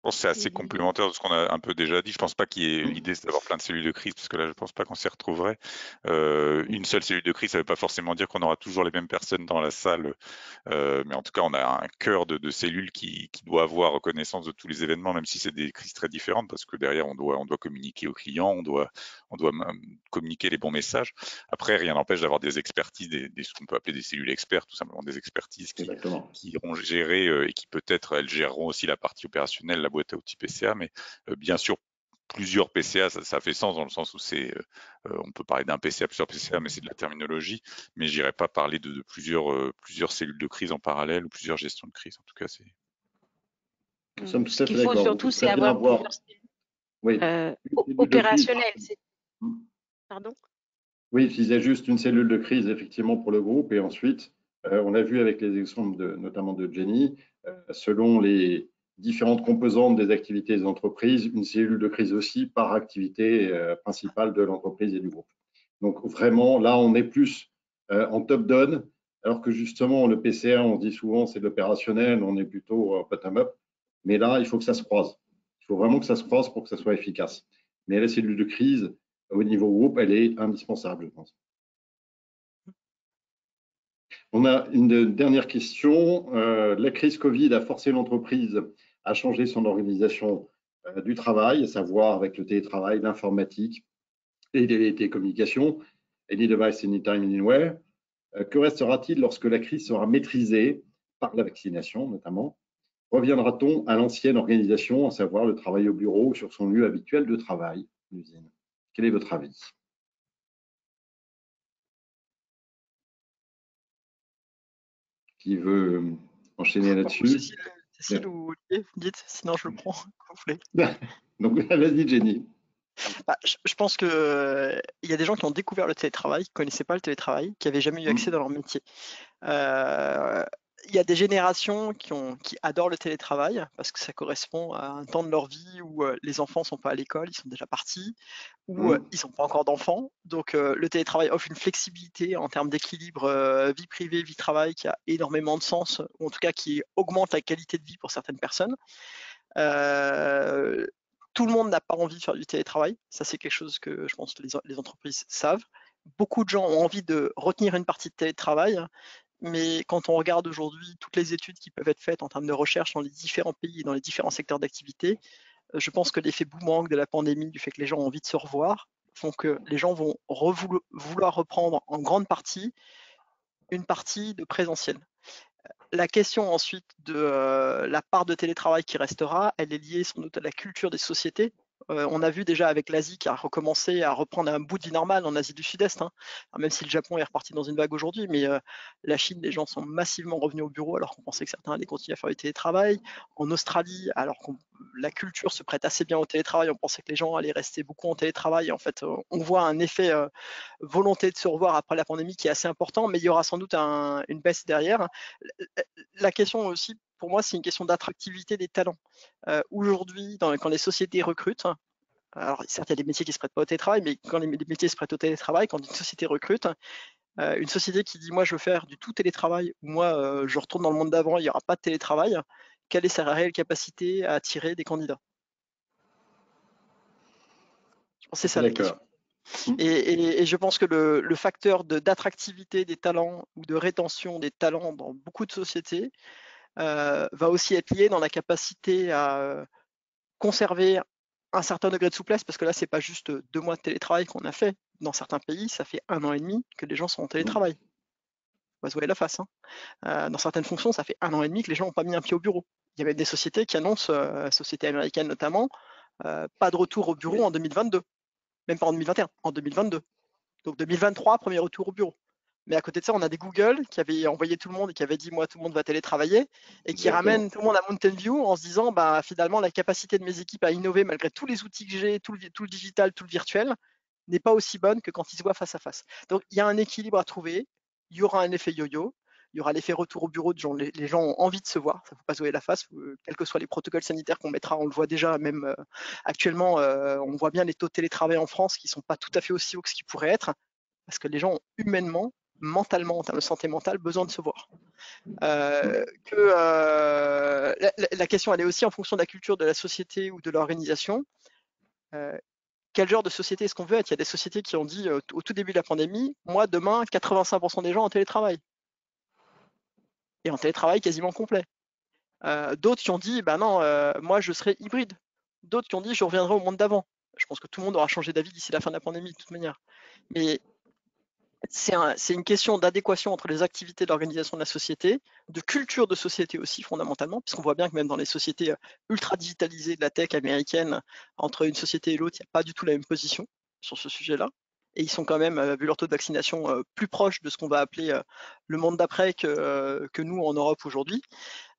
Je pense que c'est assez complémentaire de ce qu'on a un peu déjà dit. Je pense pas qu'il y ait l'idée d'avoir plein de cellules de crise, parce que là, je pense pas qu'on s'y retrouverait. Une seule cellule de crise, ça veut pas forcément dire qu'on aura toujours les mêmes personnes dans la salle, mais en tout cas, on a un cœur de cellules qui doit avoir connaissance de tous les événements, même si c'est des crises très différentes, parce que derrière, on doit communiquer aux clients, on doit communiquer les bons messages. Après, rien n'empêche d'avoir des expertises, ce qu'on peut appeler des cellules experts, tout simplement des expertises qui iront gérer et qui peut-être elles géreront aussi la partie opérationnelle, la boîte à outils PCA, mais bien sûr plusieurs PCA, ça fait sens dans le sens où on peut parler d'un PCA, plusieurs PCA, mais c'est de la terminologie, mais j'irai pas parler de plusieurs cellules de crise en parallèle ou plusieurs gestions de crise. En tout cas, c'est. Nous sommes tout à fait d'accord. Ce qu'il faut surtout, c'est avoir plusieurs cellules opérationnelles. Pardon ? Oui, je disais juste une cellule de crise effectivement pour le groupe, et ensuite, on a vu avec les exemples notamment de Jenny, selon les différentes composantes des activités des entreprises, une cellule de crise aussi par activité principale de l'entreprise et du groupe. Donc vraiment, là, on est plus en top-down, alors que justement, le PCA, on dit souvent, c'est de l'opérationnel, on est plutôt bottom-up. Mais là, il faut que ça se croise. Il faut vraiment que ça se croise pour que ça soit efficace. Mais la cellule de crise, au niveau groupe, elle est indispensable, je pense. On a une dernière question. La crise Covid a forcé l'entreprise à changer son organisation du travail, à savoir avec le télétravail, l'informatique et les télécommunications, any device, anytime, anywhere. Que restera-t-il lorsque la crise sera maîtrisée par la vaccination notamment? Reviendra-t-on à l'ancienne organisation, à savoir le travail au bureau sur son lieu habituel de travail, l'usine? Quel est votre avis? Qui veut enchaîner là-dessus? Cécile ou Olivier, dites, sinon je le prends, s'il vous plaît. Donc, vas-y, Jenny. Je pense qu'il y a des gens qui ont découvert le télétravail, qui ne connaissaient pas le télétravail, qui n'avaient jamais eu accès dans leur métier. Il y a des générations qui adorent le télétravail parce que ça correspond à un temps de leur vie où les enfants ne sont pas à l'école, ils sont déjà partis, ou ils n'ont pas encore d'enfants. Donc le télétravail offre une flexibilité en termes d'équilibre vie privée, vie travail qui a énormément de sens, ou en tout cas qui augmente la qualité de vie pour certaines personnes. Tout le monde n'a pas envie de faire du télétravail, ça c'est quelque chose que je pense que les entreprises savent. Beaucoup de gens ont envie de retenir une partie de télétravail, mais quand on regarde aujourd'hui toutes les études qui peuvent être faites en termes de recherche dans les différents pays et dans les différents secteurs d'activité, je pense que l'effet boomerang de la pandémie, du fait que les gens ont envie de se revoir, font que les gens vont vouloir reprendre en grande partie une partie de présentiel. La question ensuite de la part de télétravail qui restera, elle est liée sans doute à la culture des sociétés. On a vu déjà avec l'Asie qui a recommencé à reprendre un bout de vie normale en Asie du Sud-Est, hein. Même si le Japon est reparti dans une vague aujourd'hui, mais la Chine, les gens sont massivement revenus au bureau alors qu'on pensait que certains allaient continuer à faire du télétravail. En Australie, alors que la culture se prête assez bien au télétravail. On pensait que les gens allaient rester beaucoup en télétravail. Et en fait, on voit un effet volonté de se revoir après la pandémie qui est assez important, mais il y aura sans doute une baisse derrière. La question aussi, pour moi, c'est une question d'attractivité des talents. Aujourd'hui, quand les sociétés recrutent, alors certes, il y a des métiers qui ne se prêtent pas au télétravail, mais quand les métiers se prêtent au télétravail, quand une société recrute, une société qui dit « moi, je veux faire du tout télétravail » ou « moi, je retourne dans le monde d'avant, il n'y aura pas de télétravail », quelle est sa réelle capacité à attirer des candidats? Je pense que c'est ça la question. Et je pense que le facteur d'attractivité des talents ou de rétention des talents dans beaucoup de sociétés va aussi être lié dans la capacité à conserver un certain degré de souplesse, parce que là, c'est pas juste 2 mois de télétravail qu'on a fait. Dans certains pays, ça fait 1 an et demi que les gens sont en télétravail. On va se voir la face. Dans certaines fonctions, ça fait 1 an et demi que les gens n'ont pas mis un pied au bureau. Il y avait des sociétés qui annoncent, sociétés américaines notamment, pas de retour au bureau en 2022. Même pas en 2021, en 2022. Donc 2023, premier retour au bureau. Mais à côté de ça, on a des Google qui avaient envoyé tout le monde et qui avaient dit « moi, tout le monde va télétravailler » et qui ramènent tout le monde à Mountain View en se disant bah, « finalement, la capacité de mes équipes à innover malgré tous les outils que j'ai, tout le digital, tout le virtuel, n'est pas aussi bonne que quand ils se voient face à face. » Donc il y a un équilibre à trouver, il y aura un effet yo-yo, il y aura l'effet retour au bureau, les gens ont envie de se voir, ça ne faut pas se voir la face, quels que soient les protocoles sanitaires qu'on mettra, on le voit déjà, même actuellement, on voit bien les taux de télétravail en France qui ne sont pas tout à fait aussi hauts que ce qu'ils pourraient être, parce que les gens ont humainement, mentalement, en termes de santé mentale, besoin de se voir. La question, elle est aussi en fonction de la culture de la société ou de l'organisation. Quel genre de société est-ce qu'on veut être? Il y a des sociétés qui ont dit au tout début de la pandémie, moi, demain, 85% des gens en télétravail. Et en télétravail quasiment complet. D'autres qui ont dit, bah non, moi, je serai hybride. D'autres qui ont dit, je reviendrai au monde d'avant. Je pense que tout le monde aura changé d'avis d'ici la fin de la pandémie, de toute manière. Mais c'est une question d'adéquation entre les activités d'organisation de la société, de culture de société aussi fondamentalement, puisqu'on voit bien que même dans les sociétés ultra digitalisées de la tech américaine, entre une société et l'autre, il n'y a pas du tout la même position sur ce sujet-là. Et ils sont quand même, vu leur taux de vaccination, plus proches de ce qu'on va appeler le monde d'après que nous en Europe aujourd'hui.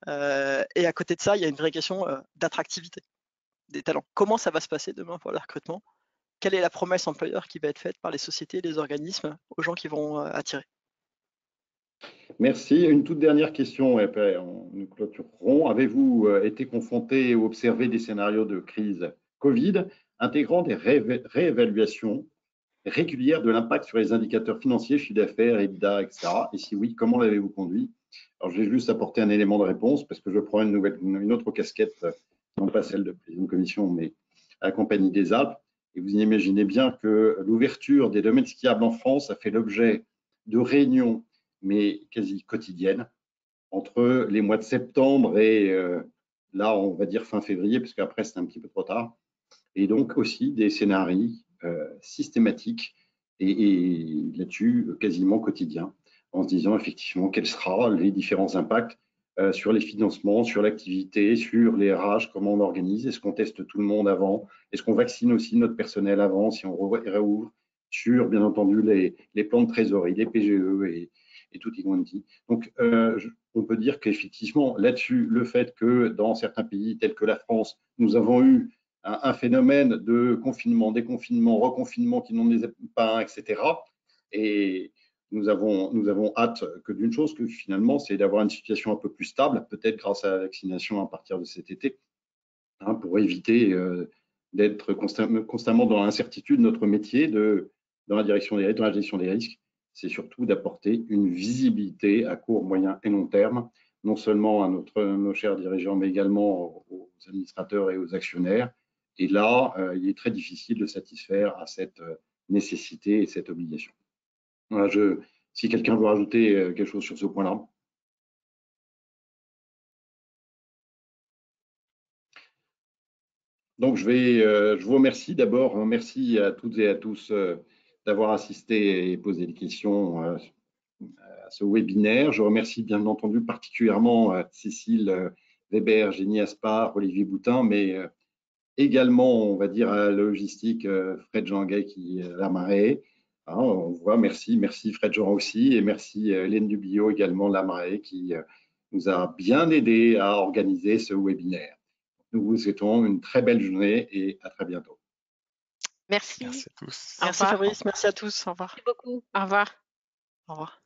Et à côté de ça, il y a une vraie question d'attractivité des talents. Comment ça va se passer demain pour le recrutement? Quelle est la promesse employeur qui va être faite par les sociétés et les organismes aux gens qui vont attirer? Merci. Une toute dernière question, et après nous clôturerons. Avez-vous été confronté ou observé des scénarios de crise Covid intégrant des réévaluations régulières de l'impact sur les indicateurs financiers, chiffre d'affaires, EBITDA, etc. Et si oui, comment l'avez-vous conduit? Alors, je vais juste apporter un élément de réponse parce que je prends une autre casquette, non pas celle de président de commission, mais à la Compagnie des Alpes. Et vous imaginez bien que l'ouverture des domaines skiables en France a fait l'objet de réunions, mais quasi quotidiennes, entre les mois de septembre et là, on va dire fin février, parce qu'après, c'est un petit peu trop tard. Et donc aussi des scénarios systématiques et là-dessus quasiment quotidiens, en se disant effectivement quels seront les différents impacts sur les financements, sur l'activité, sur les RH, comment on organise, est-ce qu'on teste tout le monde avant, est-ce qu'on vaccine aussi notre personnel avant si on réouvre, sur bien entendu les plans de trésorerie, les PGE et tout y quanti. Donc on peut dire qu'effectivement là-dessus, le fait que dans certains pays tels que la France, nous avons eu un phénomène de confinement, déconfinement, reconfinement qui n'en est pas un, etc. Et nous avons hâte que d'une chose, que finalement, c'est d'avoir une situation un peu plus stable, peut-être grâce à la vaccination à partir de cet été, hein, pour éviter d'être constamment dans l'incertitude. Notre métier dans la direction des risques, dans la gestion des risques, c'est surtout d'apporter une visibilité à court, moyen et long terme, non seulement à nos chers dirigeants, mais également aux administrateurs et aux actionnaires. Et là, il est très difficile de satisfaire à cette nécessité et cette obligation. Voilà, si quelqu'un veut rajouter quelque chose sur ce point-là. Donc, je vous remercie d'abord. Merci à toutes et à tous d'avoir assisté et posé des questions à ce webinaire. Je remercie bien entendu particulièrement Cécile Weber, Génie Aspar, Olivier Boutin, mais également, on va dire, à la logistique, Fred Jean-Gay qui la marée. Hein, on voit, merci Fred Jean aussi, et merci Hélène Dubillot également, la marée, qui nous a bien aidé à organiser ce webinaire. Nous vous souhaitons une très belle journée et à très bientôt. Merci. Merci à tous. Merci Fabrice, merci à tous. Au revoir. Merci beaucoup. Au revoir. Au revoir.